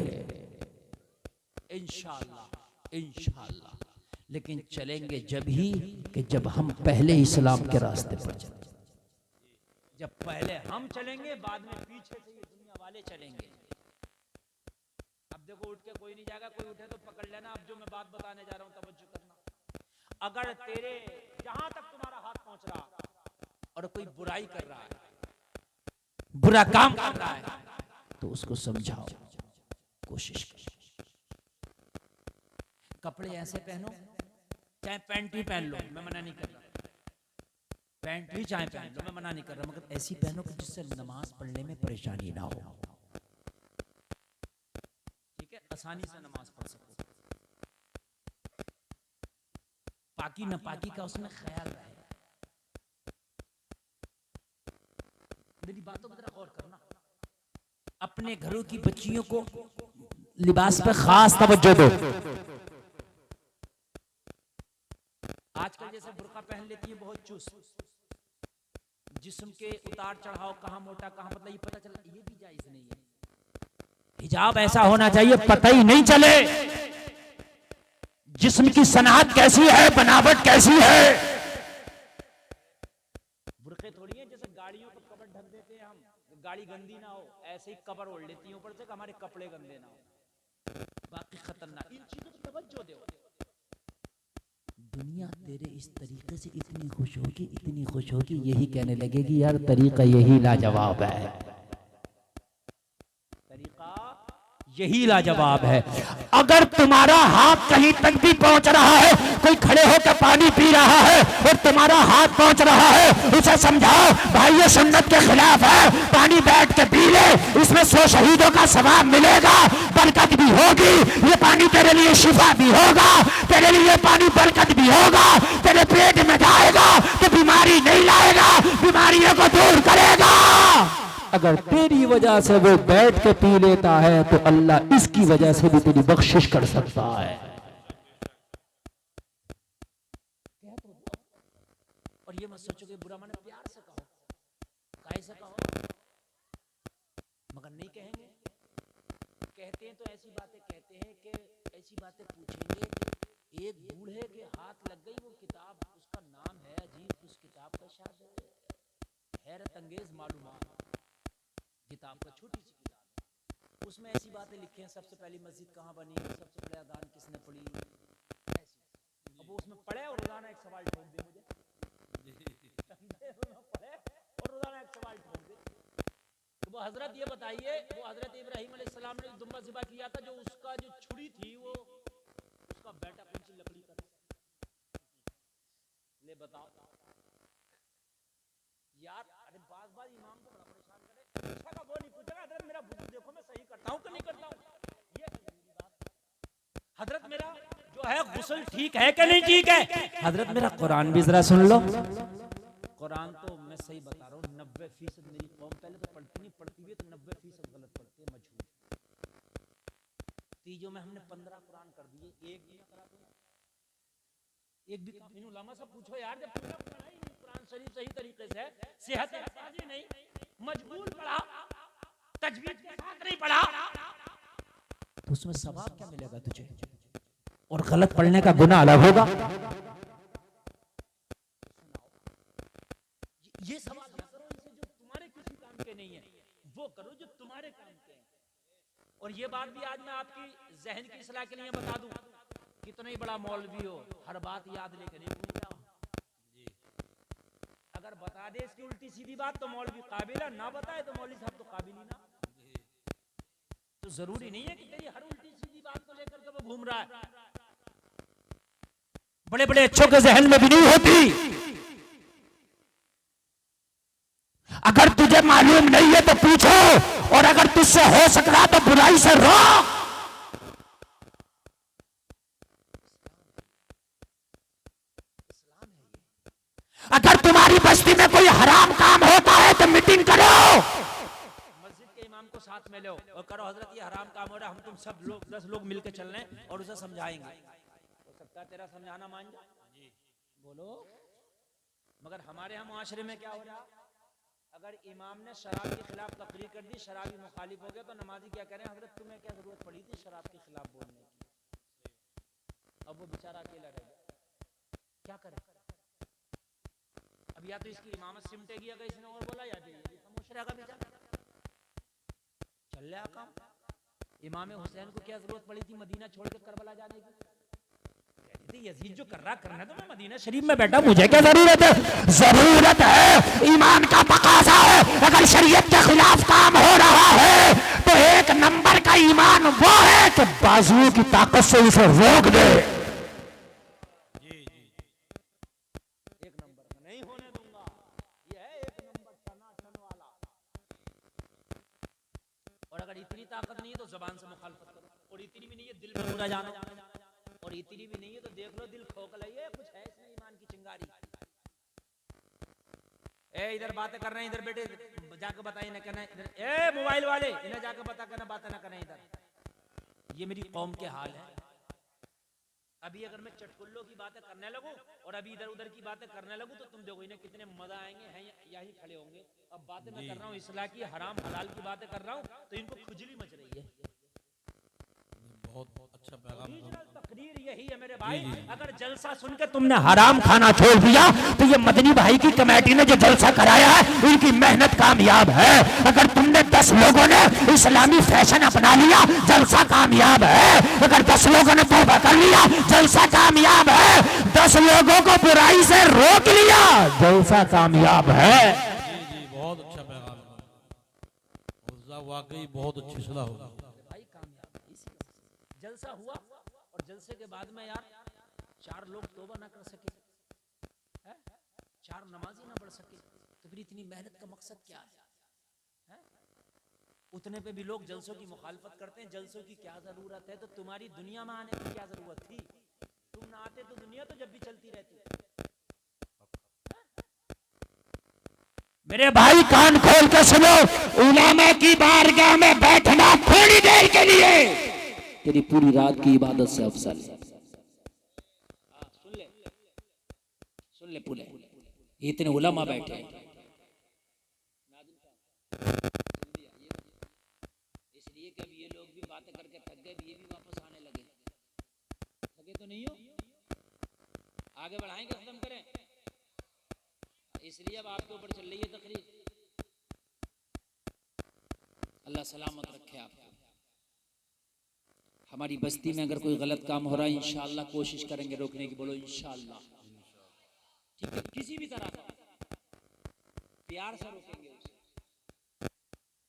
इंशाअल्लाह, इंशाअल्लाह। लेकिन चलेंगे जब ही कि जब हम पहले इस्लाम के रास्ते पर चलेंगे। जब पहले हम चलेंगे, बाद में पीछे से ये दुनिया वाले चलेंगे। अब देखो, उठ के कोई नहीं जाएगा, कोई उठे तो पकड़ लेना। अब जो मैं बात बताने जा रहा हूं तवज्जो करना। अगर तेरे जहां तक तुम्हारा हाथ पहुंच रहा और कोई बुराई कर रहा है, बुरा काम कर रहा है, तो उसको समझाओ, कोशिश करो। कपड़े ऐसे पहनो, चाहे पैंट ही पहन लो, मैं मना नहीं कर रहा। पैंट भी चाहे पहन लो, मैं मना नहीं कर रहा, मगर ऐसी पहनो कि जिससे नमाज पढ़ने में परेशानी ना हो। ठीक है, आसानी से नमाज पढ़ सको। पाकी न पाकी का उसमें ख्याल रहे। मेरी बातों पर जरा गौर करना। अपने घरों की बच्चियों को लिबास पे खास तवज्जो दो। आजकल जैसे बुर्का पहन लेती है बहुत चुस्त, जिस्म के उतार चढ़ाव, कहां मोटा कहां पतला, ये पता चला, ये भी जायज नहीं है। हिजाब ऐसा होना चाहिए पता ही नहीं चले जिस्म की सनाहत कैसी है, बनावट कैसी है। बुर्के थोड़ी है जैसे गाड़ियों को कवर ढक देते हैं हम, गाड़ी गंदी ना हो, ऐसे ही कवर ओढ़ लेती है ऊपर से कि हमारे कपड़े गंदे ना हो। बाकी खतरनाक, इन चीजों पर तवज्जो दो। दुनिया तेरे इस तरीके से इतनी खुश होगी, इतनी खुश होगी, यही कहने लगेगी यार तरीका यही लाजवाब है, तरीका यही लाजवाब है। अगर तुम्हारा हाथ कहीं तक भी पहुंच रहा है, कोई खड़े होकर पानी पी रहा है और तुम्हारा हाथ पहुंच रहा है, उसे समझाओ भाई ये सुन्नत के खिलाफ है, पानी बैठ के पी ले, इसमें 100 शहीदों का सवाब मिलेगा, बरकत भी होगी, ये पानी तेरे लिए शिफा भी होगा, तेरे लिए पानी बरकत भी होगा, तेरे पेट में जाएगा तो बीमारी नहीं लाएगा, बीमारियों को दूर करेगा। अगर तेरी वजह से वो बैठ के पी लेता है तो अल्लाह इसकी वजह से भी तेरी बख्शिश कर सकता है। और ये मत सोचो कि बुरा माने, प्यार से कहो, कैसे कहो, मगर नहीं कहेंगे। कहते हैं तो ऐसी बातें कहते हैं कि ऐसी बातें पूछेंगे। एक बूढ़े के हाथ लग गई वो किताब, उसका नाम है अजीब, उस किताब का शायद हैरत अंगेज मालूमात किताब का, छोटी सी किताब, उसमें ऐसी बातें लिखी हैं। सबसे पहली मस्जिद कहाँ बनी, सबसे पहले अजान किसने पढ़ी, ऐसी। अब वो उसमें पढ़े और रोजाना एक सवाल ठोक दे मुझे, पढ़े और रोजाना एक हजरत ये बताइए, वो हजरत इब्राहिम अलैहिस्सलाम ने दुम्बा ज़िबा किया था, जो उसका जो छुरी थी वो उसका बेटा कौन सी लकड़ी का ले बताओ यार। अरे बार इमाम को बड़ा परेशान करे, अच्छा का वो नहीं पूछा हजरत मेरा वुजू देखो मैं सही करता हूँ कि नहीं करता हूँ, ये हजरत मेरा जो है गुस्ल ठीक है कि नहीं ठीक है। हजरत मेरा कुरान भी जरा सुन लो। कुरान तो मैं सही बता रहा हूँ 90% मेरी कौम पहले तो पढ़ती नहीं, पढ़ती भी तो 90% गलत पढ़ती है, मजबूर। तीजों में हमने 15 कुरान कर दिए, एक भी ना करा दूंगा, एक भी काम। इन उलमा से पूछो यार, जब पूरा पढ़ा ही नहीं कुरान शरीफ सही तरीके से, सेहत ही नहीं, मजबूर पढ़ा, तजवीज के साथ नहीं पढ़ा, तो उसमें सवाब क्या मिलेगा तुझे, और गलत पढ़ने का गुनाह अलग होगा। ये सवाल ना करो इनसे जो तुम्हारे किसी काम के नहीं है, वो करो जो तुम्हारे काम के हैं। और ये बात भी आज मैं आपकी जहन की इस्लाह के लिए बता दूं, कितना ही बड़ा मौलवी हो, हर बात याद लेकर नहीं घूम रहा। अगर बता दे इसकी उल्टी सीधी बात तो मौलवी काबिल है, ना बताए तो मौलवी साहब तो काबिल ही ना। तो जरूरी नहीं है कि तेरी हर उल्टी सीधी बात को लेकर के वो घूम रहा है। बड़े बड़े अच्छों के जहन में भी नहीं होती। अगर तुझे मालूम नहीं है तो पूछो, और अगर तुझसे हो सक रहा तो बुराई से रोक। अगर तुम्हारी बस्ती में कोई हराम काम होता है तो मीटिंग करो, मस्जिद के इमाम को साथ में लो और करो हजरत ये हराम काम हो रहा है, हम तुम सब लोग 10 लोग मिलकर चल रहे हैं और उसे समझाएंगे। हो सकता है तेरा समझाना मान जाए, बोलो। मगर हमारे यहाँ मुआशरे में क्या हो रहा, अगर इमाम ने शराब के खिलाफ तकरीर कर दी, शराबी मुखालिफ हो गया, तो नमाजी क्या करें, हजरत तुम्हें क्या जरूरत पड़ी थी शराब के खिलाफ बोलने की। अब वो बेचारा अकेला रह गया, क्या करे। अब या तो इसकी इमामत सिमटेगी अगर इसने और बोला, या खामोश रहेगा बेचारा, चल रहा काम। इमाम हुसैन को क्या जरूरत पड़ी थी मदीना छोड़ के करबला जाने की। यजीद जो कर रहा करना, तो मैं मदीना शरीफ में बैठा, मुझे क्या जरूरत है। जरूरत है, ईमान का तकाजा है। अगर शरीयत के खिलाफ काम हो रहा है तो एक नंबर का ईमान वो है कि बाजुओं की ताकत से उसे रोक दे। एक नंबर का नहीं होने दूंगा, ये है एक नंबर टनाटन वाला। और अगर इतनी ताकत नहीं है तो जबान से मुखालफत करो, और इतनी भी नहीं है दिल में बुरा जानो, और इतनी भी नहीं है तो देख लो दिल खोखला है, कुछ है इसमें ईमान की चिंगारी। ए इधर बातें कर रहे हैं, इधर बेटे जाके बताइए ना कहना, इधर ए मोबाइल वाले इन्हें जाके बता करना, बातें ना करें इधर। ये मेरी कौम के हाल है। अभी अगर मैं चटकुल्लों की बातें करने लगूं और अभी इधर उधर की बातें करने लगूं तो तुम देखो इन्हें कितने मजा आएंगे, हैं यहीं खड़े होंगे। अब बातें मैं कर रहा हूँ इस्लाह की, हराम हलाल की बातें कर रहा हूँ, तो इनको खुजली मच रही है। बहुत अच्छा पैगाम। तकरीर यही है मेरे भाई, अगर जलसा सुन के तुमने हराम खाना छोड़ दिया तो ये मदनी भाई की कमेटी ने जो जलसा कराया है उनकी मेहनत कामयाब है। अगर तुमने 10 लोगों ने इस्लामी फैशन अपना लिया, जलसा कामयाब है। अगर 10 लोगों ने तौबा कर लिया, जलसा कामयाब है। 10 लोगों को बुराई से रोक लिया, जलसा कामयाब है। जी बहुत अच्छा पैगाम, वाकई बहुत अच्छी सलाह होगी भाई, कामयाब इसी जलसा हुआ। और जलसे के बाद में यार 4 लोग तौबा ना कर सके, 4 नमाजी ना पढ़ सके, तो फिर इतनी मेहनत का मकसद क्या है? उतने पे भी लोग जलसों की मुखालफत करते हैं। जलसों की क्या जरूरत है? तो तुम्हारी दुनिया में आने की क्या जरूरत थी? तुम ना आते तो दुनिया तो जब भी चलती रहती। मेरे भाई कान खोल के सुनो, उलेमा की बारगाह में बैठना थोड़ी देर के लिए तेरी पूरी रात की इबादत से अफसल है। सुन ले पुले, इतने उलमा बैठे हैं, इसलिए कि ये लोग भी बातें करके थक गए, ये भी वापस आने लगे। थके तो नहीं हो? आगे बढ़ाएंगे, खत्म करें, इसलिए अब आपके ऊपर चल रही है तकरीर। अल्लाह सलामत रखे आपको। हमारी बस्ती में अगर कोई गलत काम हो रहा है, इंशाअल्लाह कोशिश करेंगे रोकने की। बोलो इंशाअल्लाह, ठीक है? किसी भी तरह का प्यार से रोकेंगे उसे,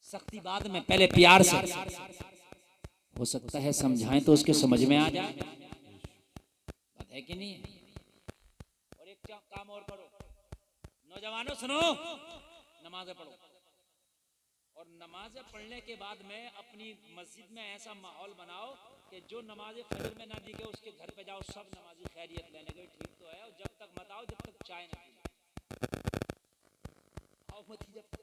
सख्ती बाद में, पहले प्यार से। हो सकता है समझाएं तो उसके समझ में आ जाए, बात है कि नहीं है। और एक काम और करो, नौजवानों सुनो, नमाज़ें पढ़ो। और नमाज़ें पढ़ने के बाद में अपनी मस्जिद में ऐसा माहौल बनाओ कि जो नमाज़ फजर में ना दिखे उसके घर पे जाओ, सब नमाजी खैरियत लेने गए, ठीक तो है। और जब तक मत आओ जब तक चाय ना पी आओ मत ही जब तक।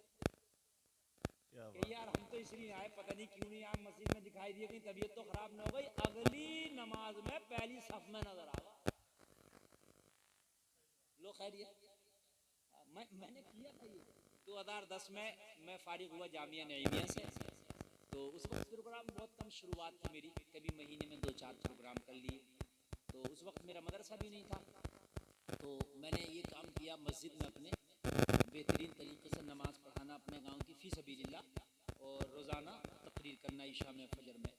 यार हम तो इसलिए आए, पता नहीं क्यों नहीं आप मस्जिद में दिखाई दिए, कहीं तबीयत तो खराब ना हो गई, अगली नमाज में पहली सफ में नजर आवा। लो खैरियत। मैंने किया था ये 2010 में, मैं फारिग हुआ जामिया नईमिया से। तो उस वक्त प्रोग्राम बहुत कम शुरुआत थी मेरी, कभी महीने में 2-4 प्रोग्राम कर लिए। तो उस वक्त मेरा मदरसा भी नहीं था, तो मैंने ये काम किया मस्जिद में अपने बेहतरीन तरीके से नमाज पढ़ाना अपने गांव की फी सबीलिल्लाह, और रोज़ाना तकरीर करना ईशा में फजर में।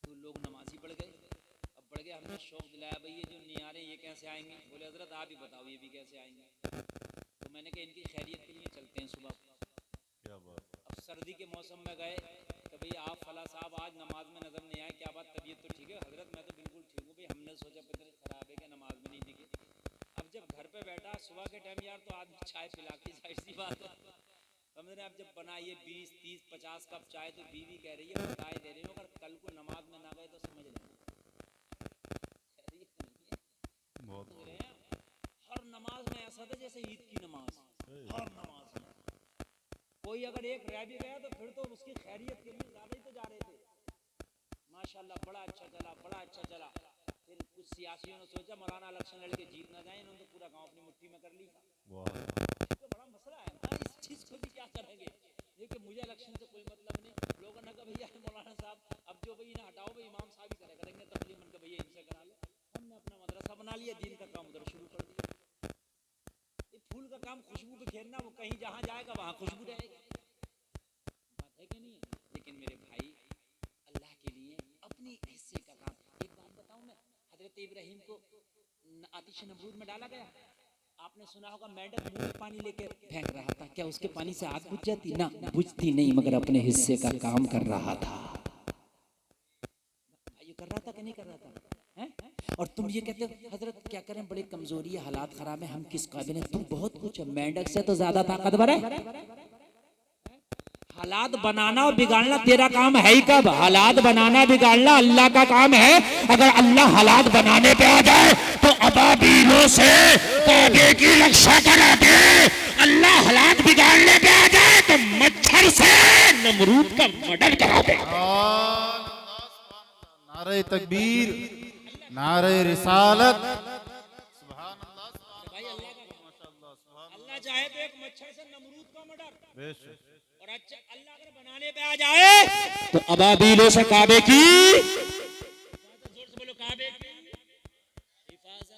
तो लोग नमाजी बढ़ गए, अब बढ़ गया, हमने शौक दिलाया भाई ये जो नियारे ये कैसे आएंगे। बोले हजरत आप ही बताओ ये भी कैसे आएंगे। तो मैंने कहा इनकी खैरियत के लिए चलते हैं सुबह। क्या बात। अब सर्दी के मौसम में गए कि भाई आप फला साहब आज नमाज में नजर नहीं आए, क्या बात, तबीयत तो ठीक है। हजरत मैं तो बिल्कुल ठीक हूँ। भाई हमने सोचा पता खराब है कि नमाज में नहीं दिखे। अब जब घर पे बैठा सुबह के टाइम, यार तो आदमी चाय पिला के, जाहिर सी बात है। हमने अब जब बनाइए 20, 30, 50 कप चाय, तो बीवी कह रही है बताए दे रही हूँ, अगर कल को नमाज में ना गए तो समझ लेना। हर नमाज में ऐसा था जैसे ईद की नमाज, हर नमाज में कोई अगर एक रह भी गया तो फिर तो उसकी खैरियत के लिए ज्यादा ही तो जा रहे थे। माशाल्लाह बड़ा अच्छा चला, बड़ा अच्छा चला। फिर कुछ सियासियों ने सोचा मौलाना इलेक्शन लड़के जीत ना जाए, इन्होंने तो पूरा गांव अपनी मुट्ठी में कर लिया। तो बड़ा मसला है ना, इस चीज को भी क्या करेंगे। देखिए मुझे इलेक्शन से कोई मतलब नहीं, लोगों ने कहा भैया मौलाना साहब अब जो भाई इन्हें हटाओ, भाई इमाम साहब ही करेंगे तकलीमन का, भैया इनसे करा लो। हमने अपना मदरसा बना लिया, दीन का काम उधर शुरू कर दिया। फूल का काम खुशबू बिखेरना, वो कहीं जहां जाएगा वहां खुशबू रहेगी, बात है कि नहीं। लेकिन मेरे भाई अल्लाह के लिए अपनी हिस्से का काम। एक बात बताऊं मैं, हजरत इब्राहिम को आतिश नमरूद में डाला गया, आपने सुना होगा मेंढक मुंह में पानी लेकर फेंक रहा था, क्या उसके पानी से आग बुझ जाती? ना, बुझती नहीं, मगर अपने हिस्से का काम कर रहा था। ये कर रहा था कि नहीं कर रहा था? और तुम ये कहते हो हजरत क्या करें, बड़ी कमजोरी है, हालात खराब है, हम किस काबिल हैं? तुम बहुत कुछ है, मेंढक से तो ज्यादा ताकतवर है। हालात बनाना और बिगाड़ना तेरा काम है ही कब? हालात बनाना बिगाड़ना अल्लाह का काम है। अगर अल्लाह हालात बनाने पे आ जाए तो अबाबीलों से काबे की रक्षा करा दे। अल्लाह हालात बिगाड़ने पे आ जाए तो मच्छर से नमरूद का मर्डर करा दे। नारे तकबीर, नारे रिसालत। अल्लाह चाहे तो एक मच्छर से नमरूद का मर्डर, और अच्छा अल्लाह अगर बनाने पे आ जाए तो अबाबीलों से काबे की, जोर से बोलो, काबे की हिफाजत।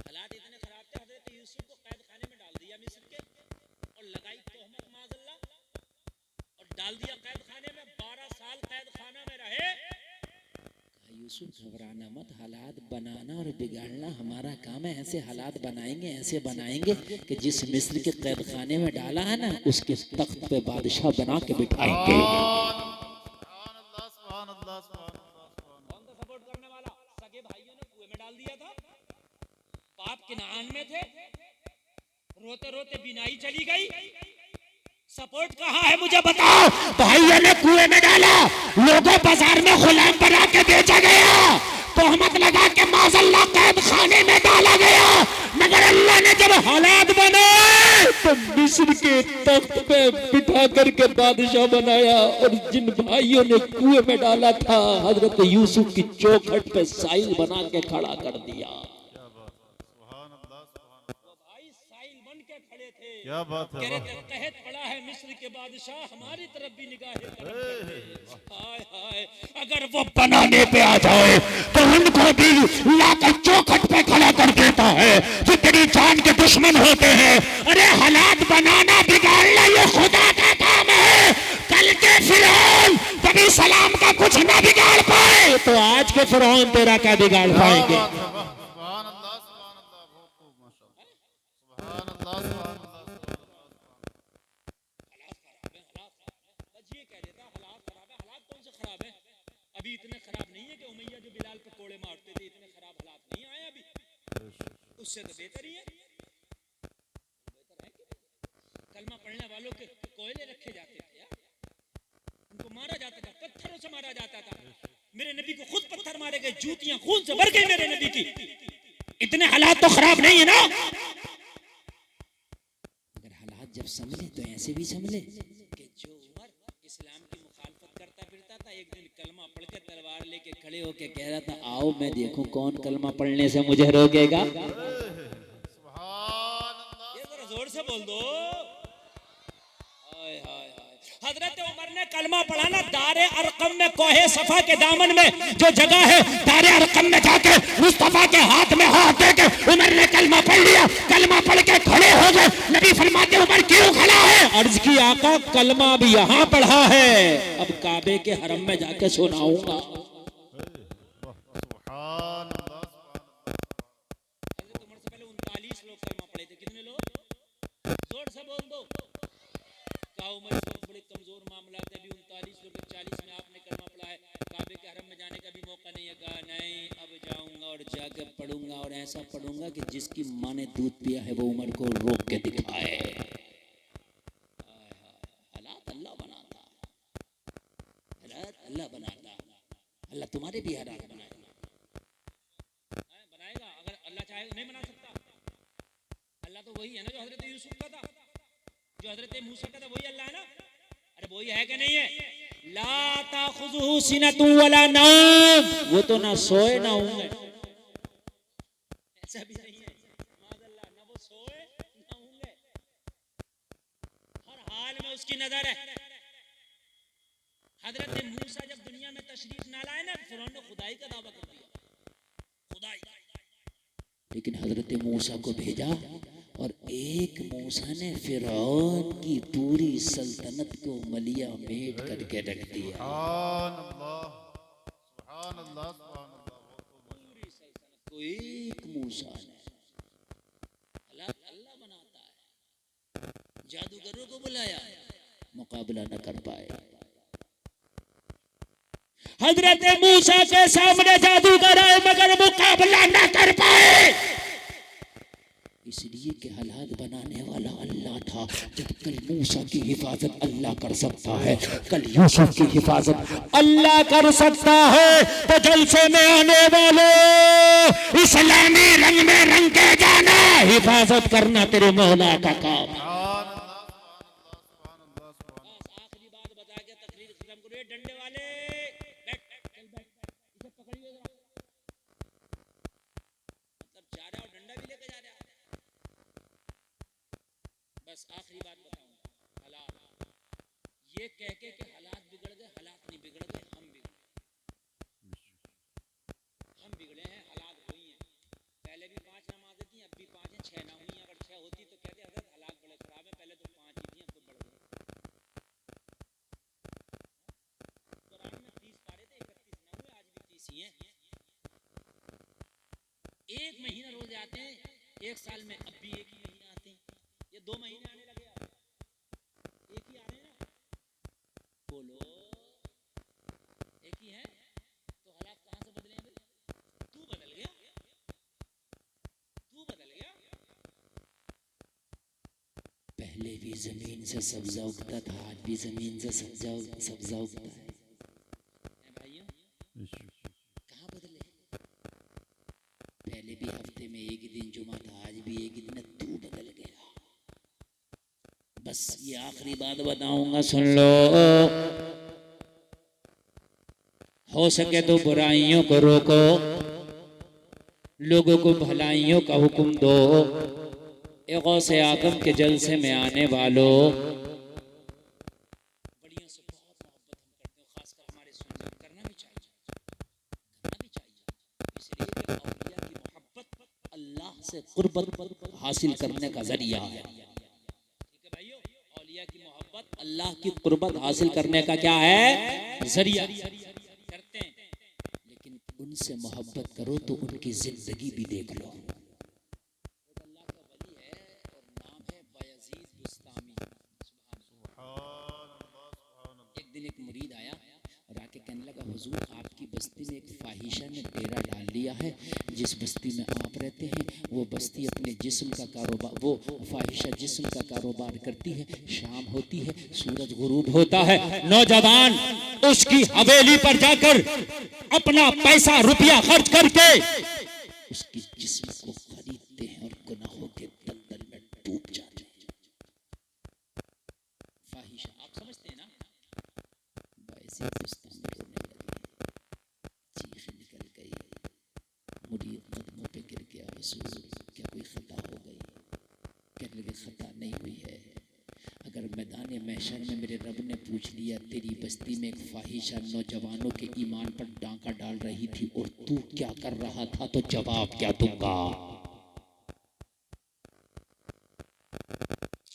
हालात इतने खराब थे, हजरत यूसुफ को कैद खाने में डाल दिया मिस्र के, और लगाई तोहमत माज़अल्लाह, और डाल दिया कैद खाने में। 12 साल कैद खाना में रहे। यूसुफ घबराना मत, हालात बनाना और बिगाड़ना हमारा काम है। ऐसे हालात बनाएंगे, ऐसे बनाएंगे कि जिस मिस्र के कैद खाने में डाला है ना, उसके तख्त पे बादशाह बना के बिठाएंगे। कौन सा सपोर्ट करने वाला? सगे भाइयों ने कुएं में डाल दिया था, बाप के नान में थे, रोते रोते बिनाई चली गई। सपोर्ट कहाँ है मुझे बताओ? भाइयों ने कुएं में डाला, लोगों बाजार में गुलाम बना के बेचा गया, तोहमत लगा के माज़अल्लाह कैद खाने में डाला गया। मगर अल्लाह ने जब हालात बनाए तो मिस्र के तख्त पे बिठा करके बादशाह बनाया, और जिन भाइयों ने कुएं में डाला था हजरत यूसुफ की चौखट पे साइल बना के खड़ा कर दिया। क्या बात है, कहत पड़ा है मिस्र के बादशाह, हमारी तरफ भी निगाहें करम। हाय हाय, अगर वो बनाने पे आ जाए तो उनको भी लाकर चौखट पे खड़ा कर देता है, जितनी जान के दुश्मन होते हैं। अरे हालात बनाना बिगाड़ना ये खुदा का काम है। कल के फिरौन कभी सलाम का कुछ ना बिगाड़ पाए तो आज के फिरौन तेरा क्या बिगाड़ पाएंगे? उससे तो बेहतर ही है। कलमा पढ़ने वालों के कोयले रखे जाते थे यार, उनको मारा जाता था, पत्थरों से मारा जाता था। मेरे नबी को खुद पत्थर मारे गए, जूतियां खून से भर गई मेरे नबी की। इतने हालात तो खराब नहीं है ना। अगर हालात जब संभले तो ऐसे भी संभले कि जो उमर इस्लाम की मुखालफत करता फिरता था, एक दिन कलमा पढ़ के तलवार लेके खड़े होके कह रहा था, आओ मैं देखूं कौन कलमा पढ़ने से मुझे रोकेगा। ये जरा जोर से बोल दो। हाय हाय हाय। हजरत उमर ने कलमा पढ़ा ना, दारे अरकम में, कोहे सफा के दामन में जो जगह है, दारे अरकम में जाके मुस्तफा के हाथ में हाथ देके उमर ने कलमा पढ़ लिया। कलमा पढ़ के खड़े हो गए। नबी फरमाते उमर क्यों खड़ा है? अर्ज की आका कलमा भी यहाँ पढ़ा है, अब काबे के हरम में जाके सुनाऊंगा। हजरत उमर से पहले 39 लोग कलमा पढ़े थे। कितने लोग? जोर से बोल दो। कहा उमर इस वक्त बड़े कमजोर मामला थे, अभी 39 लोग 40 में आपने कलमा पढ़ा है, काबे के हरम में जाने का भी मौका नहीं है। कहा नहीं, अब जाऊंगा और जाकर पढ़ूंगा, और ऐसा पढ़ूंगा कि जिसकी माँ ने दूध पिया है वो उमर को रोक के दिखाए। हालात अल्लाह बनाता, हालात अल्लाह बनाता। अल्लाह तुम्हारे भी हालात बनाएगा, बनाएगा। अगर अल्लाह चाहे नहीं बना सकता। अल्लाह तो वही है ना जो हजरत यूसुफ का था, जो हजरत मूसा का था, वही अल्लाह है ना। अरे वही है कि नहीं है? ला ताखुजुहु सिनतु वला नौम, वो तो ना सोए ना ऊँघे। ऐसा भी नहीं है माज़अल्लाह, ना वो सोए ना ऊँघे, हर हाल में उसकी नजर है। हजरत मूसा जब दुनिया में तशरीफ ना लाए ना, फिरौन ने खुदाई का दावा कर दिया, खुदाई। लेकिन हजरत मूसा को भेजा, और एक मूसा ने फिरौन की पूरी सल्तनत को मलिया मेट करके रख दिया। पूरी सल्तनत को एक मूसा ने। अल्लाह बनाता है। जादूगरों को बुलाया, मुकाबला न कर पाए। हजरत मूसा के सामने जादूगर आए मगर मुकाबला न कर पाए, इसलिए कि हालात बनाने वाला अल्लाह था। जब कल मूसा की हिफाजत अल्लाह कर सकता है, कल यूसुफ की हिफाजत अल्लाह कर सकता है, तो जलसे में आने वाले इस्लामी रंग में रंग के जाना, हिफाजत करना तेरे मौला का काम। आखिरी बात बता के तकरीर खत्म करो। डंडे वाले बैठ, चल बैठ, इसे पकड़िए जरा। मतलब जा रहा और डंडा भी लेके जा रहा है। बस आखिरी बात बताऊंगा। हालात, ये कह के कि हालात बिगड़ गए, हालात नहीं बिगड़ गए, हम बिगड़े। हम बिगड़े हैं, हालात हुई हैं। पहले भी 5 नमाजें थी, अब भी 5 हैं, 6 ना हुई। अगर 6 होती तो कहते हजरत हालात बड़े खराब है, पहले तो 5 ही थी, अब तो बढ़ गए। कुरान में 30 पारे थे, 31 ना हुए, आज भी 30 ही हैं। एक महीना रोज आते हैं, एक साल में अब भी एक ही महीना आते हैं। ये 2 महीने आने लगे, आप एक ही आ रहे हैं ना। बोलो एक ही है, तो हालात कहां से बदले हैं भाई? तू बदल गया, तू बदल गया। पहले भी जमीन से सब्जा उगता था, आज भी जमीन से सब्जा उगता है। भाइयों कहां बदले? पहले भी हफ्ते में एक ही दिन जुमा था, आज भी एक ही दिन। तू बदल गया। बस ये आखिरी बात बताऊंगा, सुन लो। हो सके तो बुराइयों को रोको, लोगों को भलाइयों का हुक्म दो। ए गौसे आदम के जलसे में आने वालों, बड़ियों से बहुत मोहब्बत हम करते हैं, खासकर हमारे सुन्नत करना भी चाहिए, करना भी चाहिए। इसलिए कि औलिया की मोहब्बत अल्लाह से कुर्बत हासिल करने का जरिया है। ठीक है भाइयों, औलिया की मोहब्बत अल्लाह की कुर्बत हासिल करने का क्या है? जरिया। करते हैं, लेकिन उनसे मोहब्बत करो तो उनकी जिंदगी भी देख लो। अल्लाह का वली है और नाम है बायजीद बुस्तामी। एक दिन एक मुरीद आया और आके आके कहने लगा हुजूर आपकी बस्ती में एक फाहिशा ने डेरा डाल लिया है, जिस बस्ती में आप रहते हैं वो बस्ती अपने जिस्म का कारोबार, वो फाहिशा जिस्म का कारोबार करती है, शाम होती है सूरज गुरूब होता है, नौजवान उसकी हवेली पर जाकर अपना पैसा रुपया खर्च करके उसकी जिस्म को खरीदते हैं और गुनाहों के दलदल में डूब जाते हैं। फाहिशा आप समझते हैं ना? वैसे दोस्तों रोने लगे, चीख निकल गई, मुरीद कदमों पे गिर गया, हुजूर क्या कोई खता हो गई? कहने लगे खता नहीं हुई है, अगर मैदान महशर में मेरे रब ने पूछ लिया तेरी बस्ती में एक फाहिशा नौजवानों के ईमान पर डांका डाल रही थी और तू क्या कर रहा था, तो जवाब क्या दूंगा?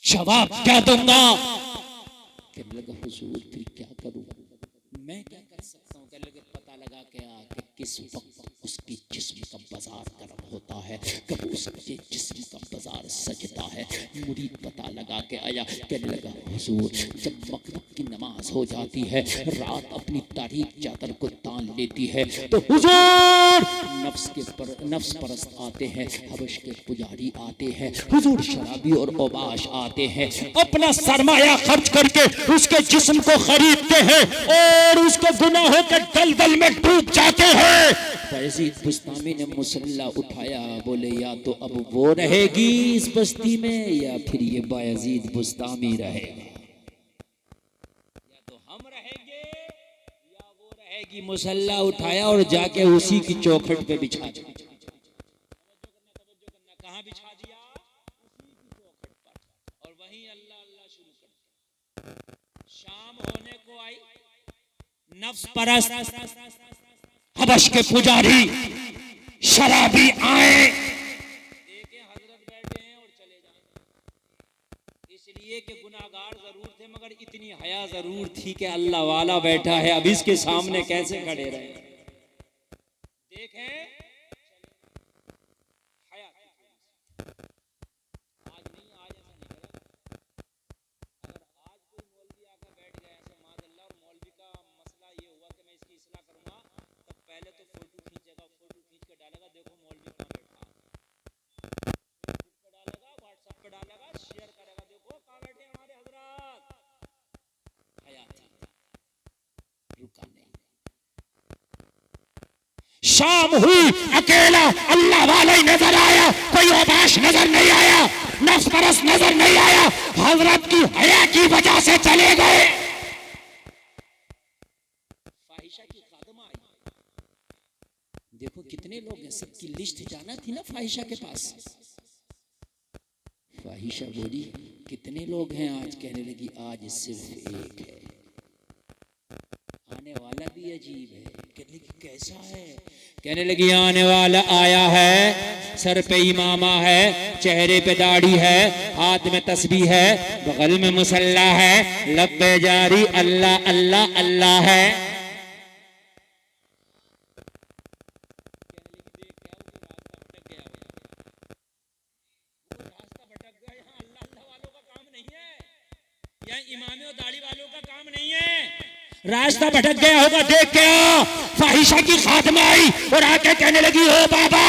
जवाब क्या दूंगा? कहने लगा हुजूर फिर क्या करूं? मैं क्या कर सकता हूं? कहने लगे पता लगा क्या कि किस वक्त उसकी जिस्म का बाजार गर्म होता है, कब उसके जिस्म का बाजार सजता है। मुरीद पता लगा के आया, कहने लगा हुजूर जब मगरिब की नमाज हो जाती है, रात अपनी तारीक चादर को तान लेती है, तो हुजूर नफ्स परस्त आते हैं, हबश के पुजारी आते हैं, हुजूर शराबी और ओबाश आते हैं, अपना सरमाया खर्च करके उसके जिस्म को खरीदते हैं और उसके गुनाहों के दलदल में डूब जाते हैं। यजीद बुस्तामी ने मुसल्ला उठाया, बोले या तो अब वो रहेगी इस बस्ती में या फिर ये बायजीद बुस्तामी रहेगा, या तो हम रहेंगे या वो रहेगी। मुसल्ला उठाया और जाके उसी की चौखट पे बिछा दिया। कहाँ बिछा दिया? उसी की चौखट पर, और वहीं अल्लाह अल्लाह शुरू कर दिया। शाम होने को आई, नफ्स परस्त हबश के पुजारी शराबी आए, देखे हजरत बैठे हैं और चले जाए, इसलिए कि गुनाहगार जरूर थे मगर इतनी हया जरूर थी कि अल्लाह वाला बैठा है, अब इसके सामने कैसे खड़े रहे? देखें हया, आज नहीं, आज ऐसा नहीं करेगा। अगर आज कोई मौलवी आकर बैठ गया ऐसे माज़अल्लाह और मौलवी का मसला ये हुआ कि मैं इसकी इस्लाह करूंगा, तब पहले तो फोटो खींचेगा, फोटो खींच के डालेगा, देखो मौलवी कहाँ बैठा, फेसबुक पे डालेगा, व्हाट्सएप पे डालेगा, शेयर करेगा, देखो कहाँ बैठे हमारे हजरत। हयात रुका नहीं। शाम हुई, अकेला अल्लाह वाला ही नजर आया, कोई ओबाश नजर नहीं आया, नफ्स परस्त नजर नहीं आया, हजरत की हया की वजह से चले गए। फाहिशा की खादमा आई, देखो कितने लोग हैं, सबकी लिस्ट जाना थी ना फाहिशा के पास। फाहिशा बोली कितने लोग हैं आज? कहने लगी आज सिर्फ एक है, आने वाला भी अजीब है। कहने लगी कैसा है? कहने लगी आने वाला आया है, सर पे इमामा है, चेहरे पे दाढ़ी है, हाथ में तस्बीह है, बगल में मुसल्ला है, लब पे जारी अल्लाह अल्लाह अल्लाह है। रास्ता भटक गया, यहाँ अल्लाह अल्लाह वालों का काम नहीं है, यहाँ इमामे और दाढ़ी वालों का काम नहीं है। रास्ता भटक गया होगा, देख क्या फाहिशा की खात्मा आई और आके कहने लगी ओ बाबा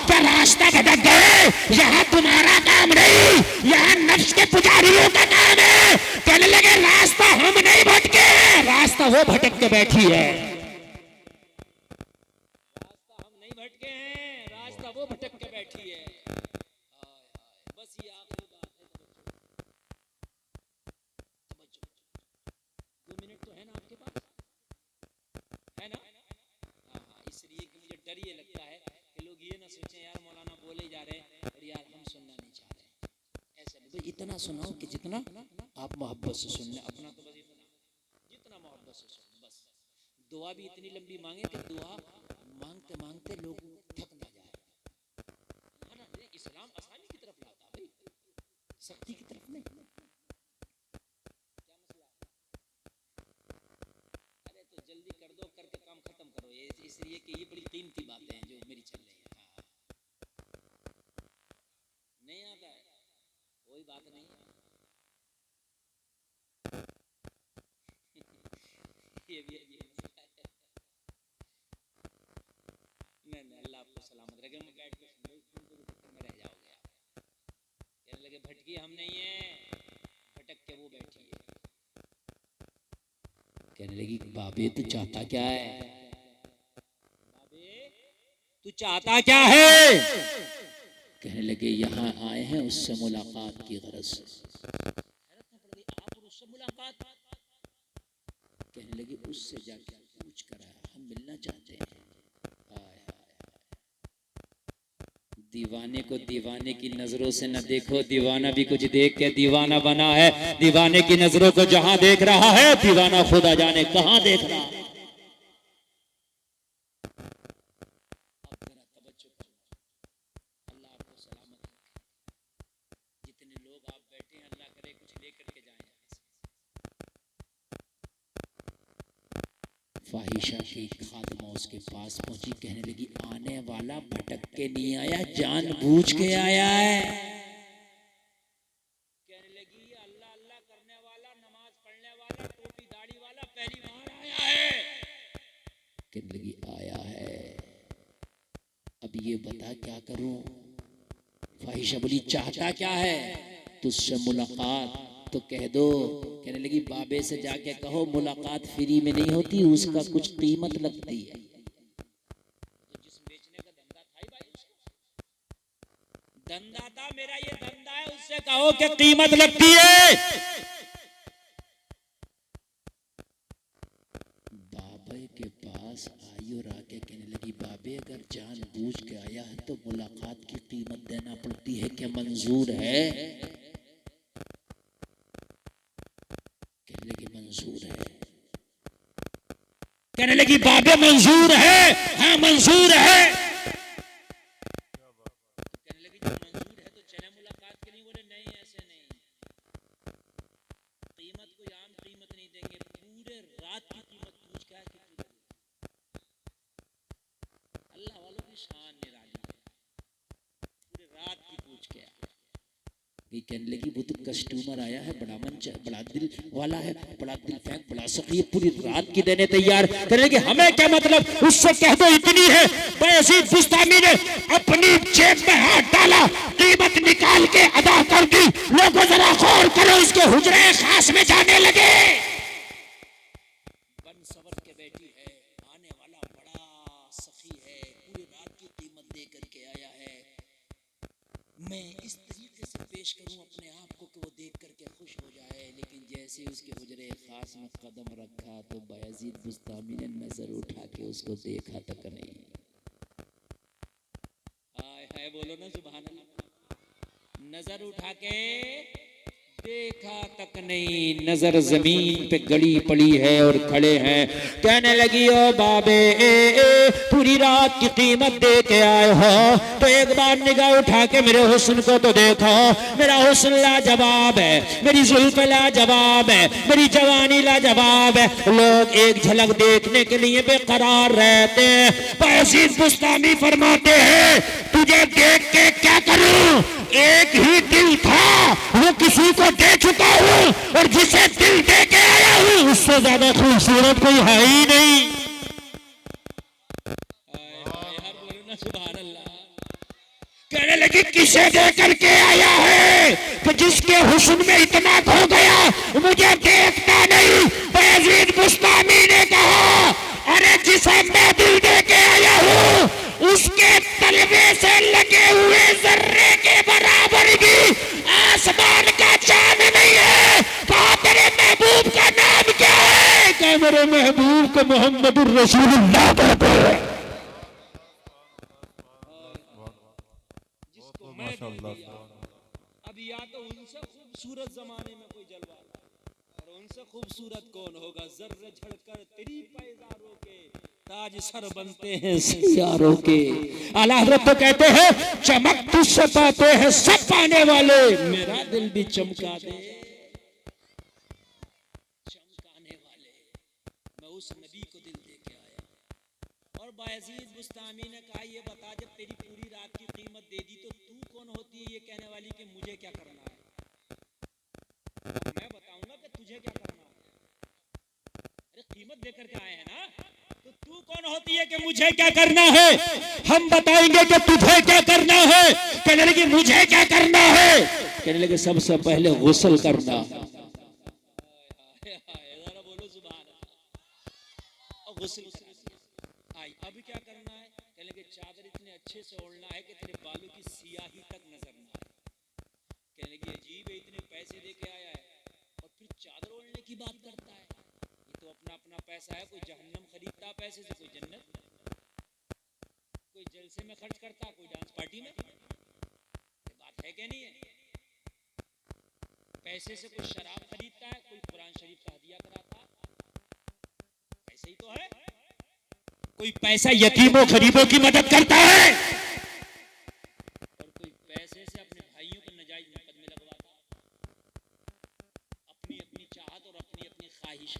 क्या रास्ता भटक गए? यहाँ तुम्हारा काम नहीं, यहाँ नफ्स के पुजारियों का काम है। कहने लगे रास्ता हम नहीं भटके, रास्ता वो भटक के बैठी है। रास्ता हम नहीं भटके हैं, रास्ता वो भटक के बैठी है। बस ये आखिरी बात है, 2 मिनट तो है ना आपके पास, है ना? हाँ, इसलिए कि मुझे डर ये लगता है कि लोग ये ना सोचें यार मौलाना बोले जा रहे हैं और यार हम सुनना नहीं चाह रहे। ऐसा नहीं, तो इतना सुनाओ कि जितना आप मोहब्बत से सुन लें, अपना तो बस इतना, जितना मोहब्बत से सुन, बस दुआ भी इतनी लंबी मांगे कि दुआ मांगते मांगते लोग थक ना जाए। इस्लाम आसानी की तरफ लाता है भाई, सख्ती की तरफ नहीं। तो जल्दी कर दो, करके काम खत्म करो, ये इसलिए कि ये बड़ी कीमती बातें हैं जो मेरी चल रही है। हाँ। नहीं आता है कोई बात नहीं है। ये भी लगी हम नहीं है, भटक के वो बैठी है। कहने लगी बाबे तू चाहता क्या है, बाबे तू चाहता क्या है। कहने लगे यहाँ आए हैं उससे मुलाकात की गरज से। आप और उससे मुलाकात, कहने लगे उससे जाके पूछ कर आया, हम मिलना चाहते हैं। दीवाने को दीवाने की नजरों से न देखो, दीवाना भी कुछ देख के दीवाना बना है। दीवाने की नजरों को जहां देख रहा है, दीवाना खुदा जाने कहां देख रहा है। अल्लाह आपको सलामत रखे। जितने लोग आप बैठे हैं, अल्लाह करे कुछ लेकर के जाएं। फाहिशा की खादिमा उसके पास पहुंची, कहने लगी आने वाला भटक के नहीं आया, जानबूझ के आया है। कहने लगी अल्लाह अल्लाह करने वाला, नमाज पढ़ने वाला, टोपी दाढ़ी वाला पहली बार आया है। कहने लगी आया है, अब ये बता क्या करूं। फाहिशा बोली चाहता क्या है, तुझसे मुलाकात तो कह दो। कहने लगी बाबे से जाके कहो मुलाकात फ्री में नहीं होती, उसका कुछ कीमत लगती है। तो जिस बेचने का धंधा था भाई, उसका धंधा था, मेरा ये धंधा है, उससे कहो कि कीमत लगती है। बाबे के पास आई और आके कहने लगी बाबे अगर जानबूझ के आया है तो मुलाकात की कीमत देना पड़ती है, क्या मंजूर है। मंजूर है। कहने लगी बाबे मंजूर है, हाँ मंजूर है। कहने लगी जो मंजूर है तो चले मुलाकात के लिए। बोले नहीं ऐसे नहीं, कीमत कोई आम कीमत नहीं देंगे, पूरे रात की कीमत पूछ क्या है। अल्लाह वालों की शान निराली है, पूरे रात की पूछ क्या। कहने लगी वो तो कस्टमर आया है, बड़ा मन, बड़ा दिल वाला है, बड़ा दिल फेंक, बड़ा सखी, पूरी रात की देने तैयार। कहने लगी हमें क्या मतलब, उससे कह दो इतनी है। यजीद बुस्तामी ने अपनी जेब में हाथ डाला, कीमत निकाल के अदा कर दी। लोगों जरा गौर करो, इसके हुजरे खास में जाने लगे। बन सवर के बेटी है, आने वाला बड़ा सखी है, पूरी रात की कीमत दे करके आया है। मैं इस तरीके से पेश करूं अपने आप को कि वो देख करके खुश हो जाए। लेकिन जैसे उसके हुजरे खास में कदम रखा तो बायजीद बुस्तामी ने नजर उठा के उसको देखा तक नहीं। हाय हाय बोलो ना सुभान अल्लाह। नजर उठा के देखा तक नहीं, नजर जमीन पे गड़ी पड़ी है और खड़े हैं। कहने लगी ओ बाबे पूरी रात की कीमत दे के आए हो तो एक बार निगाह उठा के मेरे हुस्न को तो देखो। मेरा हुस्न लाजवाब है, मेरी जुल्फ लाजवाब है, मेरी जवानी लाजवाब है। लोग एक झलक देखने के लिए बेकरार रहते हैं। यजीद बुस्तामी फरमाते हैं तुझे देख के क्या करूं, एक ही दिल था वो किसी को दे चुका हूं, और जिसे दिल दे के आया हूं उससे ज्यादा खूबसूरत कोई है ही नहीं। सुभान अल्लाह। कहने लगी किसे दे करके आया है कि जिसके हुस्न में इतना खो गया, मुझे देखता नहीं। यजीद बुस्तामी ने कहा अरे जिसे मैं दिल दे के आया हूं उसके तलवे से लगे हुए जर्रे के बराबर भी आसमान का चांद नहीं है। कहा तेरे महबूब का नाम क्या है। कहा मेरे महबूब को मोहम्मद रसूलुल्लाह कहते हैं। जिसको मैं दिल दिया, अब या तो उनसे खूबसूरत जमाने में कोई जलवा और उनसे खूबसूरत कौन होगा। जर्रे झड़कर तेरी पैजारों के ताज सर बनते हैं सियारों के। आला हज़रत तो कहते हैं चमक तुझसे पाते हैं सब पाने वाले, मेरा दिल भी चमका दे। चमकाने वाले, मैं उस नबी को दिल दे के आया। और बायजीद बुस्तामी ने कहा ये बता जब तेरी पूरी रात की कीमत दे दी तो तू कौन होती है ये कहने वाली कि मुझे क्या करना है। मैं बताऊंगा कि तुझे क्या करना है। अरे कीमत देकर के आए हैं ना, तो तू कौन होती है कि मुझे क्या करना है? हम बताएंगे कि तुझे क्या करना है। कहने लगी मुझे क्या करना है? कहने लगे सबसे पहले गुस्ल करना। बोलो सुभान अल्लाह। गुस्ल आई अब क्या करना है? कहने लगे चादर इतने अच्छे से ओढ़ना है कि तेरे बालों की सियाही तक नजर ना आए। कहने लगी अजीब है, इतने पैसे दे के आया है और फिर चादर ओढ़ने की बात करता है। ये तो अपना अपना पैसा है, कोई जहन्नम खरीदता पैसे से, कोई जन्नत, कोई जलसे में खर्च करता, कोई डांस पार्टी में। ये बात है कि नहीं है? पैसे से कोई शराब खरीदता है, कोई कुरान शरीफ का हदिया कराता, ऐसे ही तो है। कोई पैसा यतीमों गरीबों की मदद करता है और कोई पैसे से अपने भाइयों को नाजायज मुकदमे लगवाता, अपनी अपनी चाहत और अपनी अपनी ख्वाहिश।